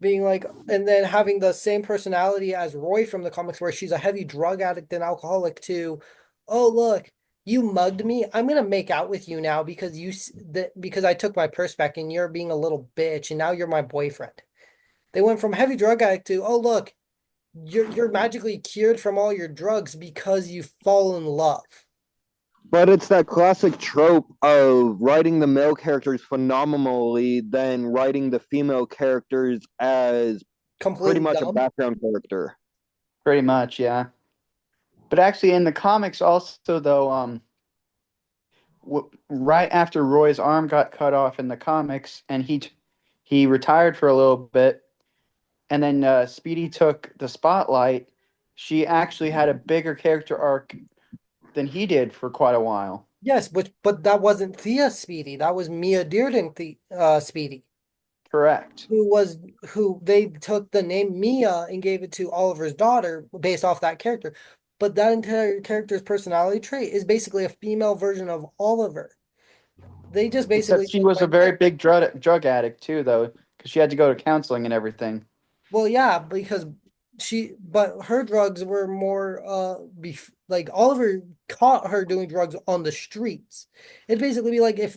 being like, and then having the same personality as Roy from the comics, where she's a heavy drug addict and alcoholic, to, oh, look, you mugged me. I'm gonna make out with you now because because I took my purse back and you're being a little bitch and now you're my boyfriend. They went from heavy drug addict to, oh, look, you're magically cured from all your drugs because you fall in love. But it's that classic trope of writing the male characters phenomenally, then writing the female characters as pretty Completely much a dumb. background character. Pretty much, yeah. But actually, in the comics, also though, right after Roy's arm got cut off in the comics, and he retired for a little bit, and then Speedy took the spotlight. She actually had a bigger character arc than he did for quite a while. Yes, but that wasn't Thea Speedy. That was Mia Dearden Speedy. Correct. Who they took the name Mia and gave it to Oliver's daughter based off that character. But that entire character's personality trait is basically a female version of Oliver. They just basically Except she was a went, very big drug addict too, though, because she had to go to counseling and everything. well, yeah, because but her drugs were more like Oliver caught her doing drugs on the streets. It'd basically be like if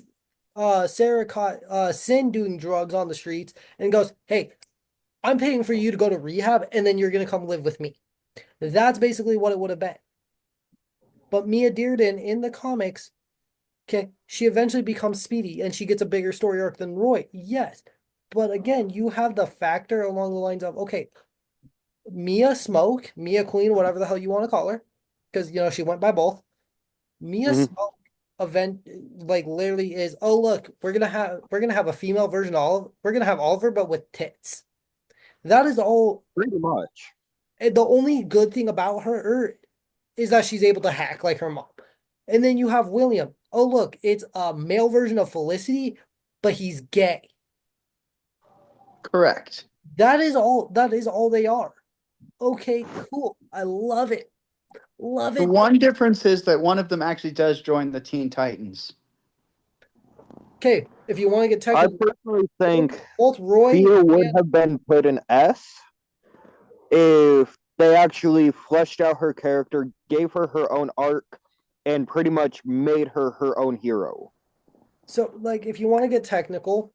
Sarah caught Sin doing drugs on the streets and goes, "Hey, I'm paying for you to go to rehab and then you're going to come live with me." That's basically what it would have been. But Mia Dearden in the comics, okay, she eventually becomes Speedy and she gets a bigger story arc than Roy. Yes. But again, you have the factor along the lines of, okay, Mia Queen, whatever the hell you want to call her, because she went by both. Mia Mhm. Smoke event like literally is, oh look, we're gonna have a female version of Oliver. We're gonna have Oliver, but with tits. That is all. Pretty much. And the only good thing about her is that she's able to hack like her mom. And then you have William. Oh look, it's a male version of Felicity, but he's gay. Correct. That is all they are. Okay, cool. I love it. Love The it. one difference is that one of them actually does join the Teen Titans. Okay, if you want to get I technical, personally think both Roy Thea would and have been put in S if they actually fleshed out her character, gave her own arc, and pretty much made her own hero. so like if you want to get technical,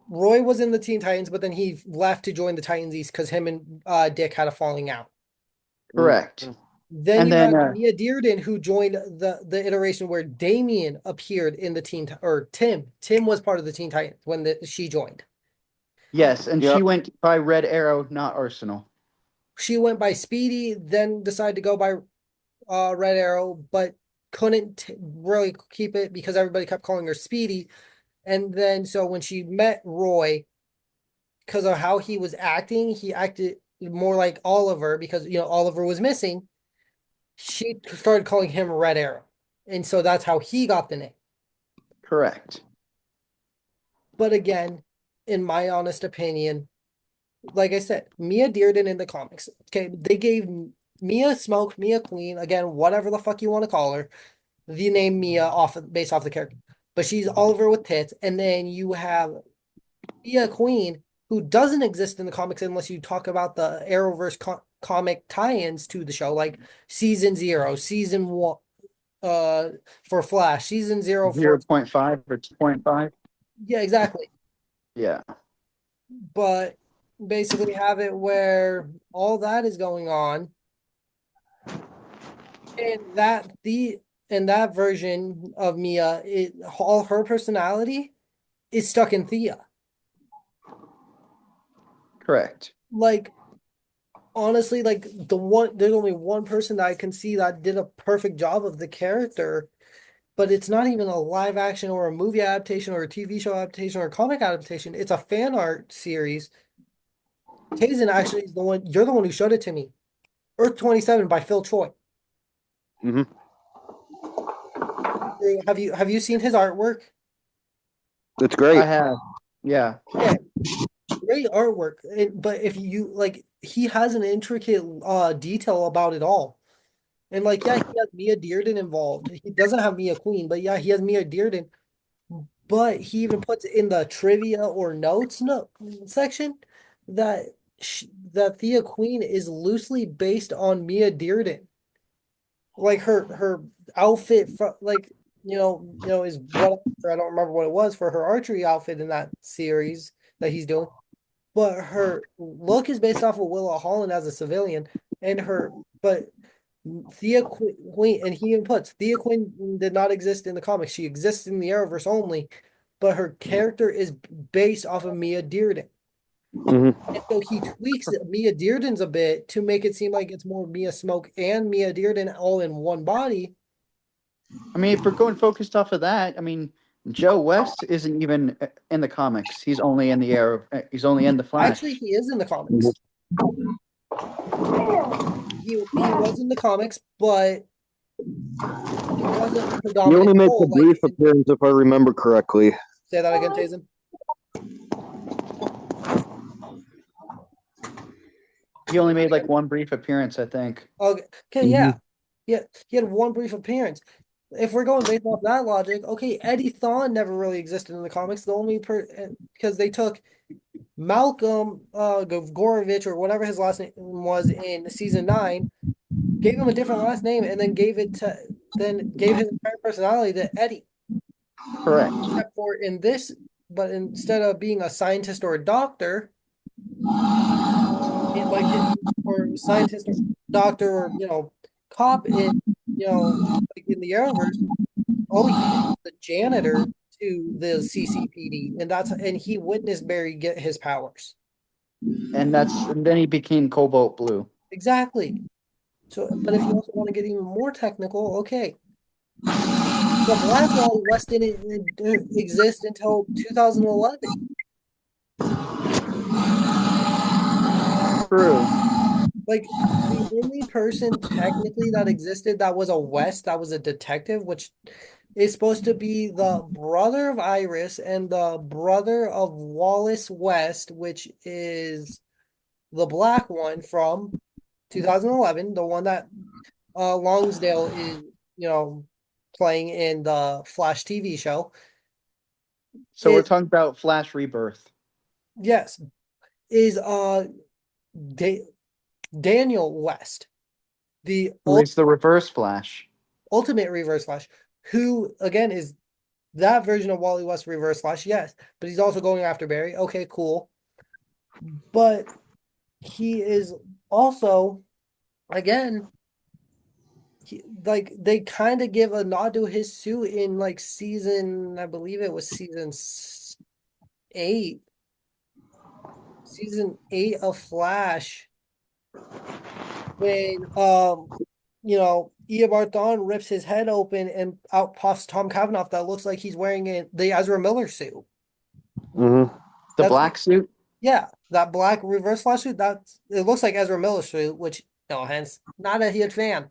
Roy was in the Teen Titans, but then he left to join the Titans East because him and Dick had a falling out. Correct. Then And you then have Mia Dearden, who joined the iteration where Damien appeared in the or Tim. Tim was part of the Teen Titans when she joined. yes, and Yep. she went by Red Arrow, not Arsenal. She went by Speedy, then decided to go by Red Arrow, but couldn't really keep it because everybody kept calling her Speedy. And then so when she met Roy, because of how he was acting, he acted more like Oliver because Oliver was missing. She started calling him Red Arrow. And so that's how he got the name. Correct. But again, in my honest opinion, like I said, Mia Dearden in the comics, okay, they gave Mia Smoke, Mia Queen, again, whatever the fuck you want to call her, the name Mia based off the character. But she's Oliver with tits, and then you have Thea Queen, who doesn't exist in the comics unless you talk about the Arrowverse comic tie-ins to the show, like season 0, season 1 for Flash, season 0 for 0.5 or 2.5. yeah, exactly. Yeah. But basically have it where all that is going on, and that version of Mia, all her personality is stuck in Thea. Correct. Like honestly, like there's only one person that I can see that did a perfect job of the character, but it's not even a live action or a movie adaptation or a TV show adaptation or a comic adaptation. It's a fan art series. Tazen actually is the one. You're the one who showed it to me. Earth 27 by Phil Choi. Hmm. Have you seen his artwork? It's great. I have. Yeah. Yeah, great artwork. But if you like, he has an intricate detail about it all. And like, yeah, he has Mia Dearden involved. He doesn't have Mia Queen, but yeah, he has Mia Dearden. But he even puts in the trivia or notes section that that Thea Queen is loosely based on Mia Dearden. Like her outfit for like is what I don't remember what it was for her archery outfit in that series that he's doing, but her look is based off of Willa Holland as a civilian, and but Thea Queen, and he even puts Thea Queen did not exist in the comics. She exists in the Arrowverse only, but her character is based off of Mia Dearden. Hmm. And so he tweaks Mia Dearden's a bit to make it seem like it's more Mia Smoke and Mia Dearden all in one body. I mean, if we're going focused off of that, I mean, Joe West isn't even in the comics. He's only in the Arrow. He's only in the Flash. Actually, he is in the comics. He was in the comics, but he wasn't the He predominant only makes role. a brief Like, appearance, if I remember correctly. say that again, Tazen. He only made like one brief appearance, I think. Okay, yeah. Yeah, he had one brief appearance. If we're going based off that logic, okay, Eddie Thawne never really existed in the comics. The only because they took Malcolm Gorovich or whatever his last name was in season 9, gave him a different last name, and then gave his entire personality to Eddie. Correct. Except for in this, but instead of being a scientist or a doctor, or scientist or doctor or cop in like in the Arrowverse, he's the janitor to the CCPD, and he witnessed Barry get his powers. And then he became Cobalt Blue. Exactly. So, but if you also want to get even more technical, okay, the Black Wall West didn't exist until 2011. True. Like the only person technically that existed that was a West, that was a detective, which is supposed to be the brother of Iris and the brother of Wallace West, which is the black one from 2011, the one that Longsdale is, playing in the Flash TV show. So we're talking about Flash Rebirth. Yes, is Daniel West, the Who is the Reverse Flash? ultimate Reverse Flash, who again is that version of Wally West Reverse Flash, yes, but he's also going after Barry. Okay, cool. But he is also, again, they kind of give a nod to his suit in like season, I believe it was eight, season eight of Flash, when Eobard Thawne rips his head open and out puffs Tom Cavanaugh that looks like he's wearing the Ezra Miller suit. Mm-hmm. The That's black suit. Yeah, that black reverse Flash suit. It looks like Ezra Miller's suit, which no, hence not a huge fan.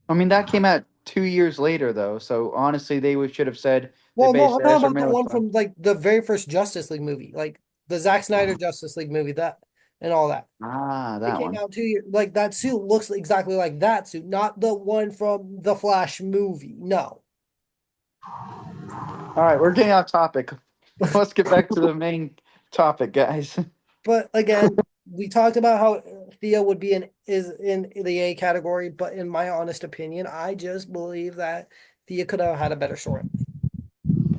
I mean, that came out 2 years later, though. So honestly, should have said they Well, no, based I'm talking Ezra about the Miller one from. from like the very first Justice League movie, like the Zack Snyder Justice League movie, that and all that. Ah, It that came one. out 2 years. Like that suit looks exactly like that suit, not the one from the Flash movie. No, All right, we're getting off topic. Let's get back to the main topic, guys. but again, we talked about how Thea would be is in the A category, but in my honest opinion, I just believe that Thea could have had a better story.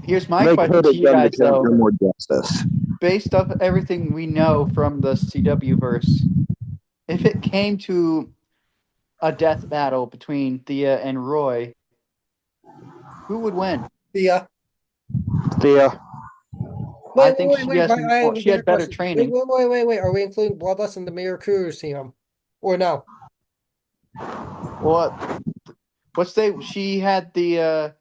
Here's my They question could to have you done the guys, character though. more justice. Based off everything we know from the CW verse, if it came to a death battle between Thea and Roy, who would win? Thea. Thea. I Wait, think wait, wait, wait. I have a she better had better question. Wait, training. wait, wait, wait, wait. Are we including Bloodlust in the Mirror Crucium? Or no? Well, she had the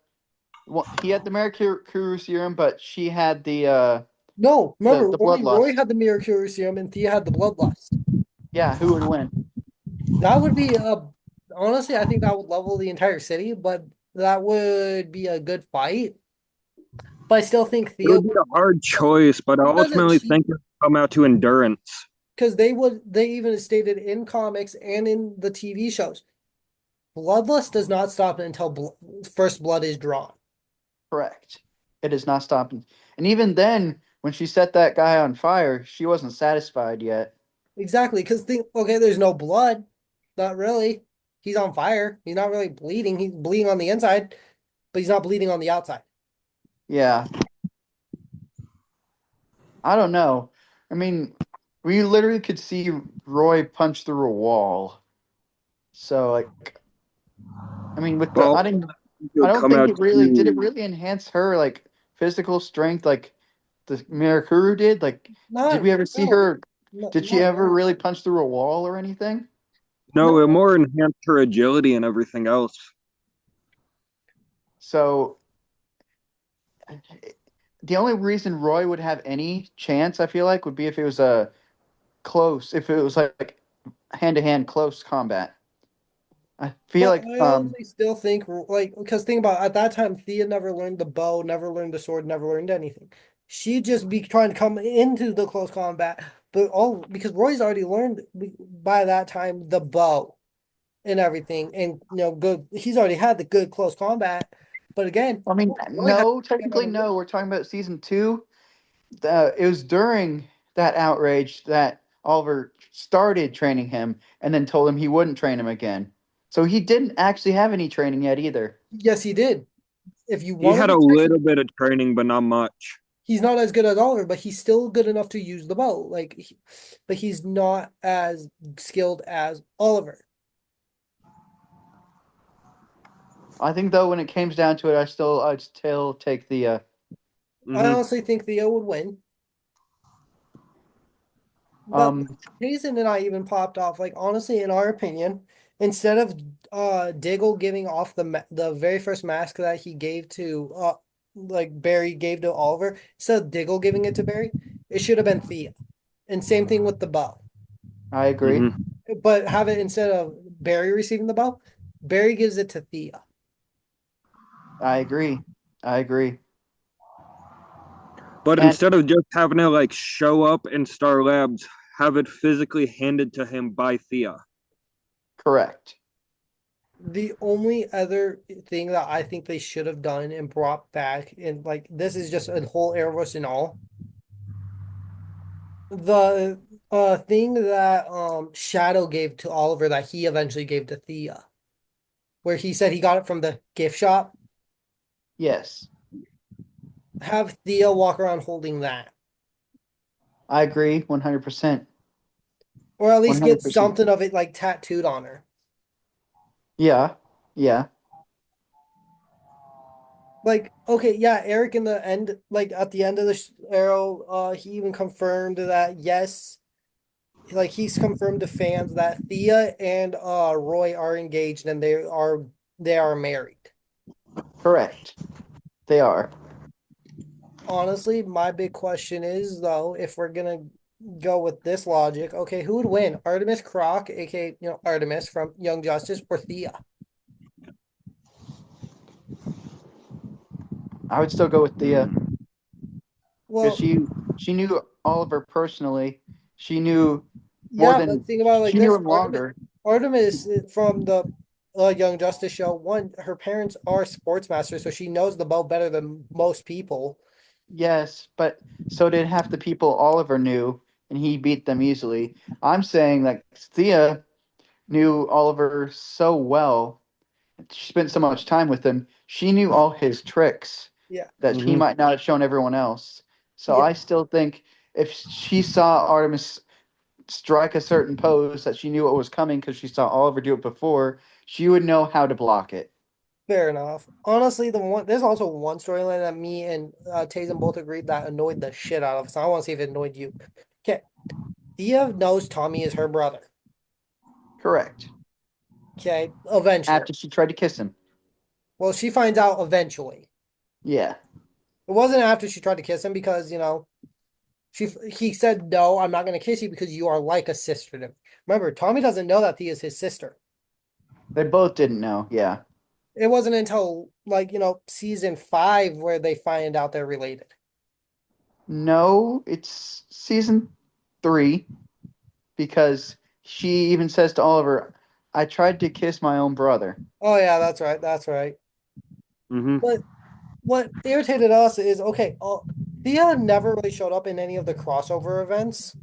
he had the Mercury serum, but she had No, remember, the only Roy bloodlust. had the Mirror Crucium and Thea had the Bloodlust. Yeah, who would win? That would be honestly, I think that would level the entire city, but that would be a good fight. But I still think It Thea would be would, a hard choice, but I she doesn't ultimately cheat think it would come out to endurance. because they even stated in comics and in the TV shows, Bloodlust does not stop until first blood is drawn. Correct. It is not stopping. And even then, when she set that guy on fire, she wasn't satisfied yet. Exactly, because okay, there's no blood. Not really. He's on fire. He's not really bleeding. He's bleeding on the inside, but he's not bleeding on the outside. Yeah. I don't know. I mean, we literally could see Roy punch through a wall. So like, I mean, with the Well, it I would don't come think out it really did. It to really enhance her like physical strength, like the Mirakuru did. Like, did Not we ever see really. her? Did she Not ever really. really punch through a wall or anything? no, it No, more enhanced her agility and everything else. So the only reason Roy would have any chance, I feel like, would be if it was if it was like hand to hand close combat. I feel but like I honestly still think like because think about it, at that time Thea never learned the bow, never learned the sword, never learned anything. She'd just be trying to come into the close combat, but all because Roy's already learned by that time the bow and everything, and good. He's already had the good close combat, but again, I mean, Roy had no, technically no. We're talking about season two. It was during that outrage that Oliver started training him and then told him he wouldn't train him again. So he didn't actually have any training yet either. Yes, he did. If you He wanted had to a train, little bit of training, but not much. he's not as good as Oliver, but he's still good enough to use the bow. But he's not as skilled as Oliver. I think though, when it comes down to it, I'd still take the. I Hmm. honestly think Theo would win. But Um. Jason and I even popped off. Like honestly, in our opinion, instead of Diggle giving off the very first mask that he gave to like Barry gave to Oliver, instead of Diggle giving it to Barry, it should have been Thea. And same thing with the bow. I agree. Hmm. But have it instead of Barry receiving the bow, Barry gives it to Thea. I agree. I agree. But And instead of just having to like show up in Star Labs, have it physically handed to him by Thea. correct. The only other thing that I think they should have done and brought back, and like this is just a whole Arrowverse and all, the thing that Shadow gave to Oliver that he eventually gave to Thea, where he said he got it from the gift shop. Yes, Have Thea walk around holding that, I agree. 100%. or at least get 100%. something of it like tattooed on her. Yeah. Yeah. Like, okay, yeah, Eric in the end, like at the end of the arrow, he even confirmed that yes, like he's confirmed to fans that Thea and Roy are engaged and they are married. Correct. They are. Honestly, my big question is though, if we're gonna go with this logic, okay, who would win? Artemis Croc, aka Artemis from Young Justice, or Thea? I would still go with Thea because Well, she knew Oliver personally. She knew more yeah, but than think about it like she knew this: him Artemis, longer. Artemis from the Young Justice show. One, her parents are sportsmasters, so she knows the boat better than most people. Yes, but so did half the people Oliver knew, and he beat them easily. I'm saying that Thea knew Oliver so well. She spent so much time with him. She knew all his tricks Yeah, that he Hmm. might not have shown everyone else. So yeah, I still think if she saw Artemis strike a certain pose that she knew what was coming because she saw Oliver do it before, she would know how to block it. fair enough. Honestly, there's also one storyline that me and Taysom both agreed that annoyed the shit out of us. I want to see if it annoyed you. Okay, Thea knows Tommy is her brother. Correct. Okay, eventually. After she tried to kiss him. Well, she finds out eventually. Yeah. It wasn't after she tried to kiss him because he said no, I'm not going to kiss you because you are like a sister to me. Remember, Tommy doesn't know that Thea is his sister. They both didn't know. Yeah. It wasn't until season 5 where they find out they're related. No, it's season 3 because she even says to Oliver, I tried to kiss my own brother. Oh yeah, that's right. That's right. Hmm. But what irritated us is okay. Thea never really showed up in any of the crossover events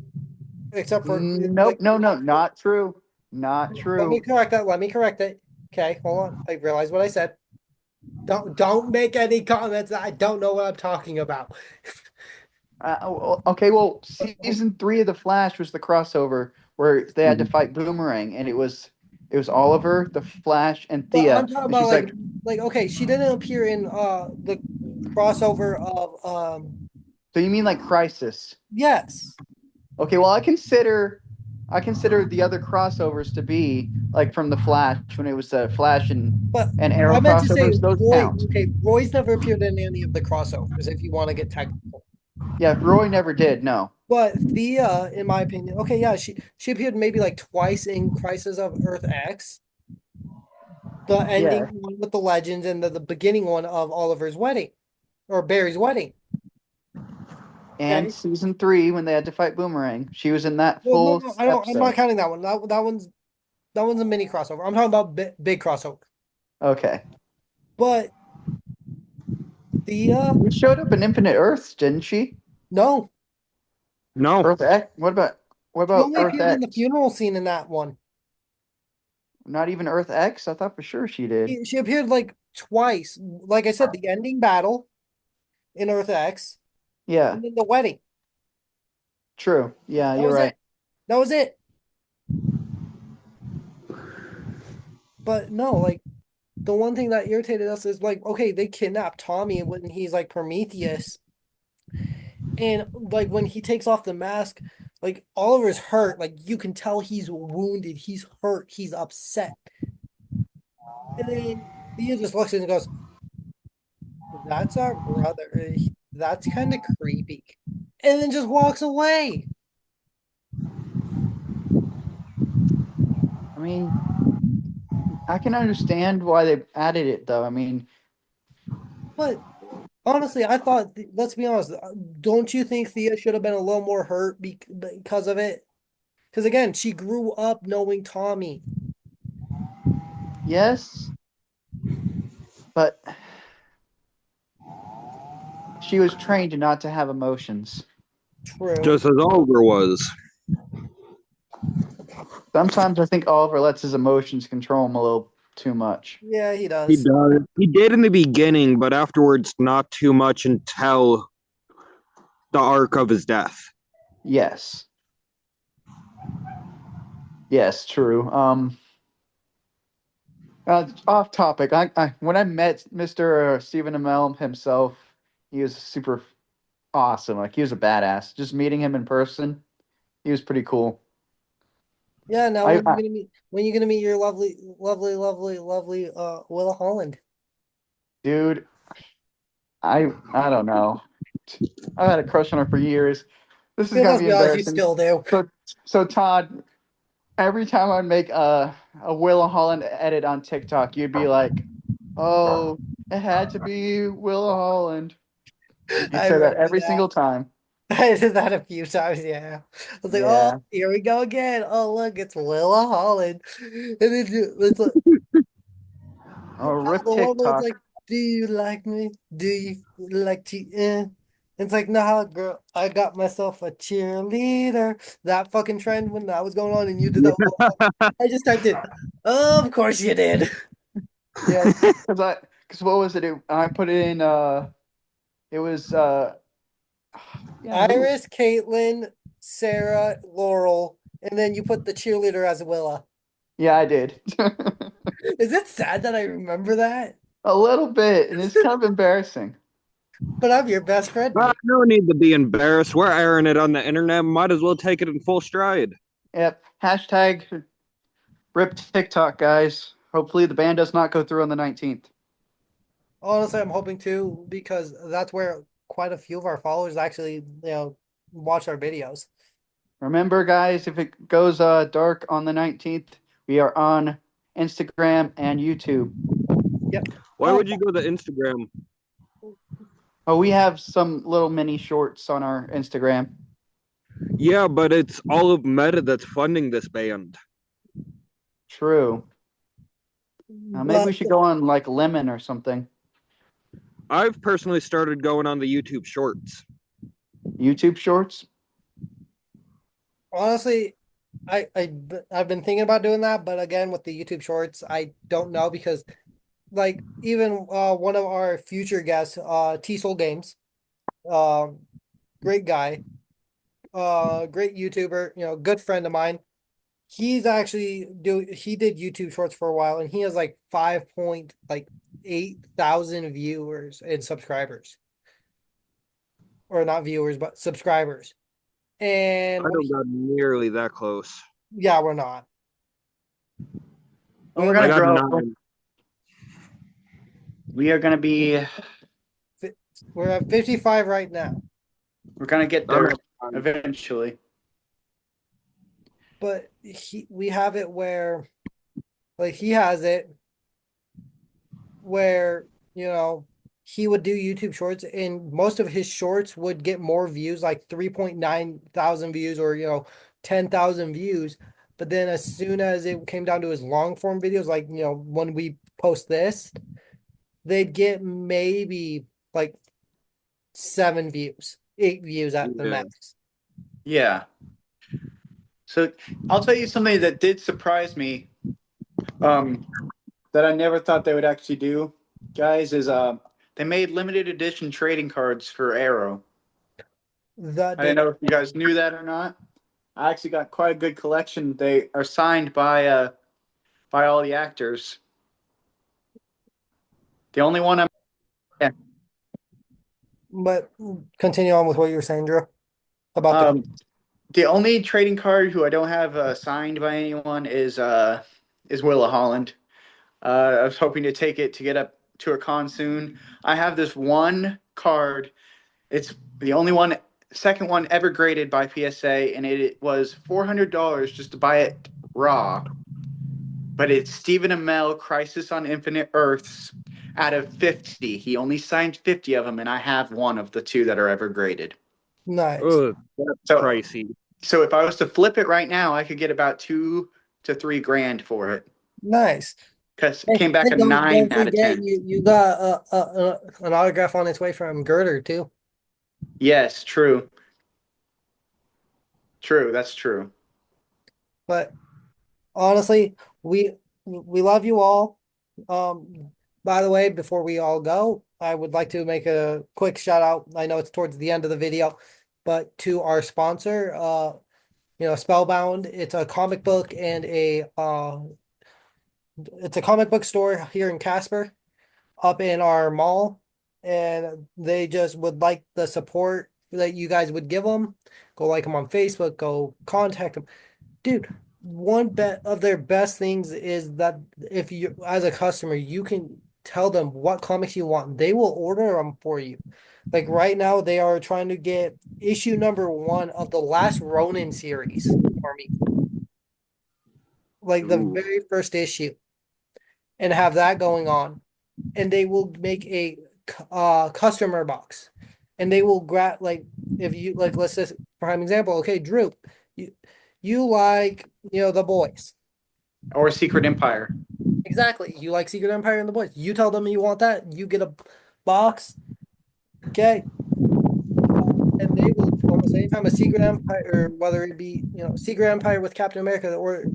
except for Nope. like. No, no, not true. Not Let me true. correct that. Let me correct it. Okay, hold on. I realized what I said. Don't make any comments. I don't know what I'm talking about. Okay, well, season 3 of The Flash was the crossover where they had to Hmm. fight Boomerang, and it was Oliver, the Flash, and But I'm Thea, talking and about she's like, like okay, she didn't appear in the crossover of so you mean like Crisis? yes. Okay, well, I consider the other crossovers to be like from the Flash when it was Flash But and Arrow I meant to say crossovers. Those Roy. count. Okay, Roy's never appeared in any of the crossovers. If you want to get technical, Yeah, Roy never did. No. but Thea, in my opinion, okay, yeah, she appeared maybe like twice in Crisis of Earth X, the ending Yeah, one with the legends, and the beginning one of Oliver's wedding or Barry's wedding. and Okay, season 3 when they had to fight Boomerang, she was in that well, no, full no, I don't. I'm not episode. counting that one. That one's a mini crossover. I'm talking about big crossover. Okay, But Thea, she showed up in Infinite Earths, didn't she? no, No. Earth X. What about she only Earth appeared in the X? funeral scene in that one. Not even Earth X. I thought for sure she did. She appeared like twice. Like I said, the ending battle in Earth X, Yeah, and then the wedding. true. Yeah, That you're was it. right. That was it. But no, like the one thing that irritated us is like, okay, they kidnapped Tommy when he's like Prometheus, and like when he takes off the mask, like Oliver's hurt. Like you can tell he's wounded. He's hurt. He's upset. And then Thea just looks at him and goes, "That's our brother. That's kind of creepy," and then just walks away. I mean, I can understand why they added it though. I mean, But honestly, I thought, let's be honest, don't you think Thea should have been a little more hurt because of it? Because again, she grew up knowing Tommy. yes, but she was trained not to have emotions. True. Just as Oliver was. Sometimes I think Oliver lets his emotions control him a little too much. Yeah, he He does. does. He did in the beginning, but afterwards, not too much until the arc of his death. Yes. Yes, true. Off topic. When I met Mr. Stephen Amell himself, he was super awesome. Like he was a badass. Just meeting him in person, he was pretty cool. Yeah, now I, when you I gonna meet your lovely, lovely, lovely, lovely Willa Holland? dude, I don't know. I've had a crush on her for years. This is Yeah, gonna let's be be honest, you embarrassing. still do. So Todd, every time I'd make a Willa Holland edit on TikTok, you'd be like, "Oh, it had to be Willa Holland." You'd I say that remember every that. single time. I did that a few times, yeah. I was like, oh, Yeah. here we go again. Oh, look, it's Willa Holland. And then it's like, Oh, rip the one where it's TikTok. like, do you like me? Do you like to, It's like, nah, girl, I got myself a cheerleader. That fucking trend when that was going on and you did that. I just typed it. Of course you did. Yeah, because what was it? I put it in. It was yeah. Who? Iris, Caitlin, Sarah, Laurel, and then you put the cheerleader as Willa. Yeah, I did. Is it sad that I remember that? A little bit, and it's kind of embarrassing. But I'm your best friend. No need to be embarrassed. We're airing it on the internet. Might as well take it in full stride. Yep. Hashtag rip TikTok, guys. Hopefully the ban does not go through on the 19th. Honestly, I'm hoping to because that's where quite a few of our followers actually, watch our videos. Remember, guys, if it goes dark on the 19th, we are on Instagram and YouTube. Yep. Why Oh, would you go to Instagram? Oh, we have some little mini shorts on our Instagram. Yeah, but it's all of Meta that's funding this band. True. Maybe but we should go on like Lemon or something. I've personally started going on the YouTube Shorts. YouTube shorts? honestly, I've been thinking about doing that, but again, with the YouTube Shorts, I don't know because like even one of our future guests, T Soul Games, um, great guy, great YouTuber, good friend of mine. He did YouTube Shorts for a while, and he has like 5.8 thousand viewers and subscribers, or not viewers but subscribers. I And don't got nearly that close. yeah, we're not. Well, we're I gonna got grow. 9. We are gonna be. We're at 55 right now, We're gonna get I there got 9. eventually. but we have it where, like, he has it where he would do YouTube shorts, and most of his shorts would get more views, like 3.9 thousand views, or 10,000 views. But then as soon as it came down to his long form videos, like when we post this, they'd get maybe like 7 views, 8 views at the Yeah. max. Yeah. So I'll tell you something that did surprise me. That I never thought they would actually do, guys, is they made limited edition trading cards for Arrow. That I didn't did. know if you guys knew that or not. I actually got quite a good collection. They are signed by all the actors. The only one I'm yeah. But continue on with what you were saying, Drew, about the. The only trading card who I don't have signed by anyone is Willa Holland. I was hoping to take it to get up to a con soon. I have this one card. It's the only one, second one ever graded by PSA, and it was $400 just to buy it raw. But it's Stephen Amell, Crisis on Infinite Earths, out of 50. He only signed 50 of them, and I have one of the 2 that are ever graded. Nice. Ugh, that's So, pricey. so if I was to flip it right now, I could get about 2 to 3 grand for it. Nice. Because it Hey, came back hey, a don't 9 out of forget 10. you got an autograph on its way from Girder too. Yes, true. True, that's true. But honestly, we love you all. By the way, before we all go, I would like to make a quick shout out. I know it's towards the end of the video, but to our sponsor, Spellbound. It's a comic book and a it's a comic book store here in Casper, up in our mall, and they just would like the support that you guys would give them. Go like them on Facebook, go contact them. Dude, one bet of their best things is that if you, as a customer, you can tell them what comics you want, they will order them for you. Like right now, they are trying to get issue number one of the last Ronin series for me, like the Ooh. very first issue, and have that going on. And they will make a customer box, and they will grab, like, if you like, let's just prime example. Okay, Drew, you you like, the boys. Or Secret Empire. Exactly. You like Secret Empire and the boys. You tell them you want that. You get a box. Okay. And they will almost anytime a Secret Empire, or whether it be, Secret Empire with Captain America, or,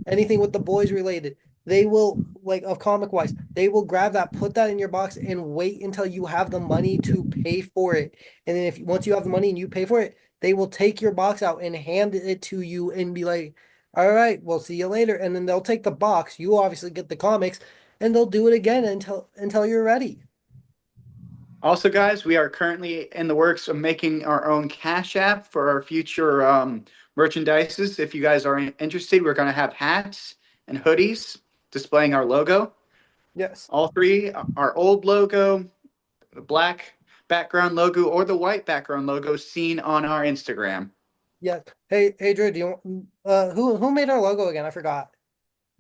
anything with the boys related, they will, like, of comic wise, they will grab that, put that in your box, and wait until you have the money to pay for it. And then if once you have the money and you pay for it, they will take your box out and hand it to you and be like, all right, we'll see you later. And then they'll take the box. You obviously get the comics, and they'll do it again until you're ready. Also, guys, we are currently in the works of making our own Cash App for our future merchandises. If you guys are interested, we're going to have hats and hoodies displaying our logo. Yes. All three, our old logo, the black background logo, or the white background logo seen on our Instagram. Yes. Hey, Drew, do you who made our logo again? I forgot.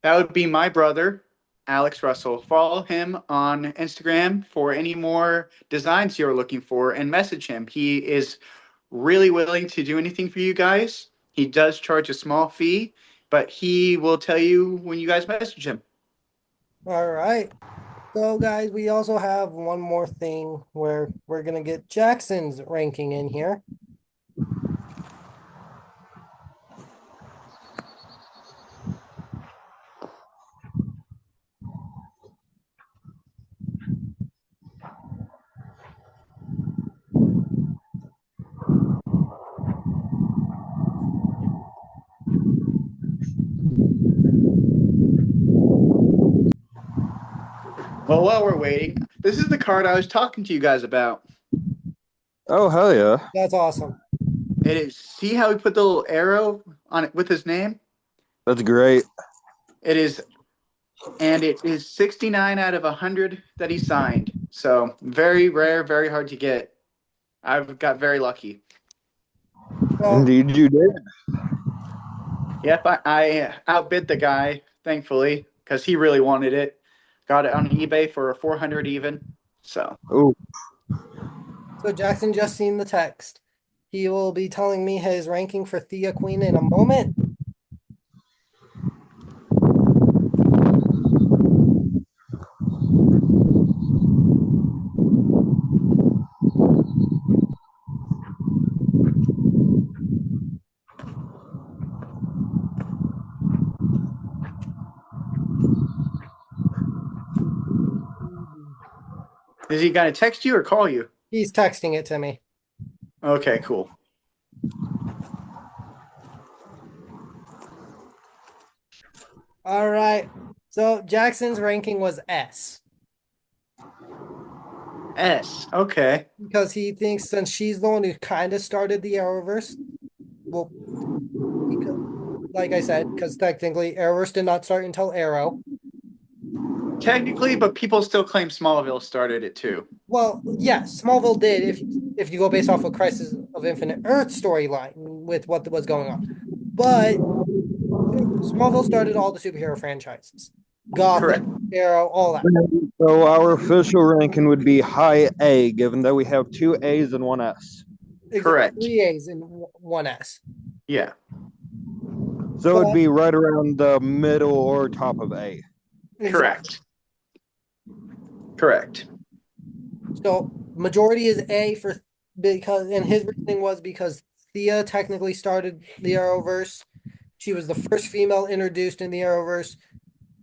That would be my brother, Alex Russell. Follow him on Instagram for any more designs you're looking for and message him. He is really willing to do anything for you guys. He does charge a small fee, but he will tell you when you guys message him. All right. So, guys, we also have one more thing where we're gonna get Jackson's ranking in here. Well, while we're waiting, this is the card I was talking to you guys about. Oh, hell yeah. That's awesome. It is, see how he put the little arrow on it with his name? That's great. It is, and it is 69 out of 100 that he signed. So very rare, very hard to get. I've got very lucky. Well, Indeed, you did. Yep, I outbid the guy, thankfully, because he really wanted it. Got it on eBay for 400 even. So Oh, so Jackson just seen the text. He will be telling me his ranking for Thea Queen in a moment. is he gonna text you or call you? He's texting it to me. Okay, cool. All right. So Jackson's ranking was S, S. Okay. because he thinks since she's the one who kind of started the Arrowverse, well, because, like I said, because technically Arrowverse did not start until Arrow. Technically, but people still claim Smallville started it too. Well, yes, Smallville did if you go based off of Crisis of Infinite Earth storyline with what was going on. But Smallville started all the superhero franchises. Correct. Gotham, Arrow, all that. so our official ranking would be high A, given that we have two A's and one S. Correct. 3 A's and 1 S. Yeah. So it'd be right around the middle or top of A. Correct. Correct. So majority is A for, because, and his reasoning was because Thea technically started the Arrowverse. She was the first female introduced in the Arrowverse,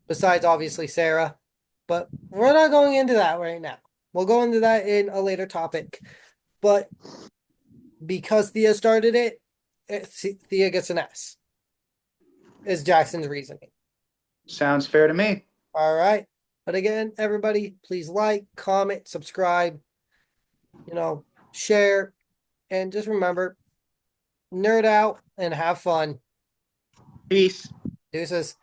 besides obviously Sarah. But we're not going into that right now. We'll go into that in a later topic. But because Thea started it, Thea gets an S, is Jackson's reasoning. Sounds fair to me. All right. But again, everybody, please like, comment, subscribe, share, and just remember, nerd out and have fun. Peace. Deuces.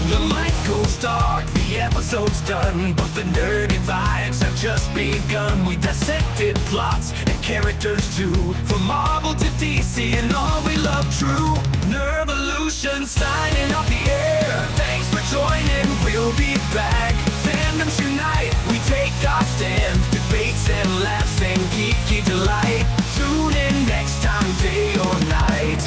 The light goes dark, the episode's done, but the nerdy vibes have just begun. We dissected plots and characters too, from Marvel to DC and all we love true. Nervolution signing off the air. Thanks for joining, we'll be back. Fandoms unite, we take our stand. Debates and laughs and geeky delight. Tune in next time, day or night.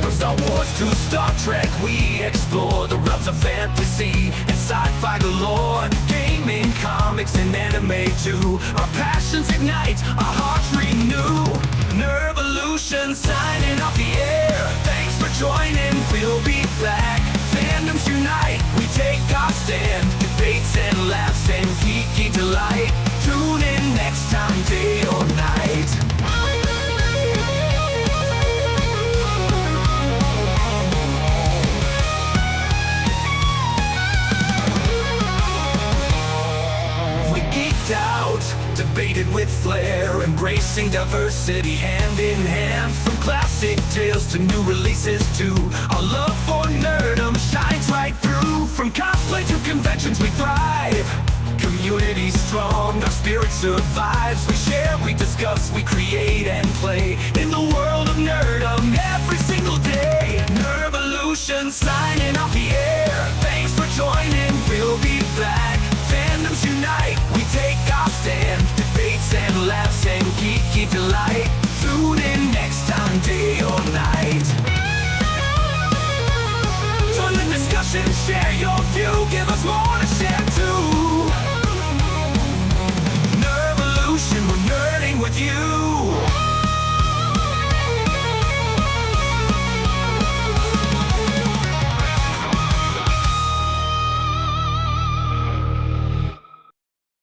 From Star Wars to Star Trek, we explore the realms of fantasy and sci-fi galore. Gaming, comics, and anime too. Our passions ignite, our hearts renew. Nervolution signing off the air. Thanks for joining, we'll be back. Fandoms unite, we take our stand. Debates and laughs and geeky delight. Tune in next time, day or night. We geeked out, debated with flair, embracing diversity hand in hand. From classic tales to new releases too, our love for nerdom shines right through. From cosplay to conventions, we thrive. Community strong, our spirit survives. We share, we discuss, we create and play in the world of nerdom every single day. Nervolution signing off the air. Thanks for joining, we'll be back. Fandoms unite, we take our stand. Debates and laughs and geeky delight. Tune in next time, day or night. Join the discussion, share your view, give us more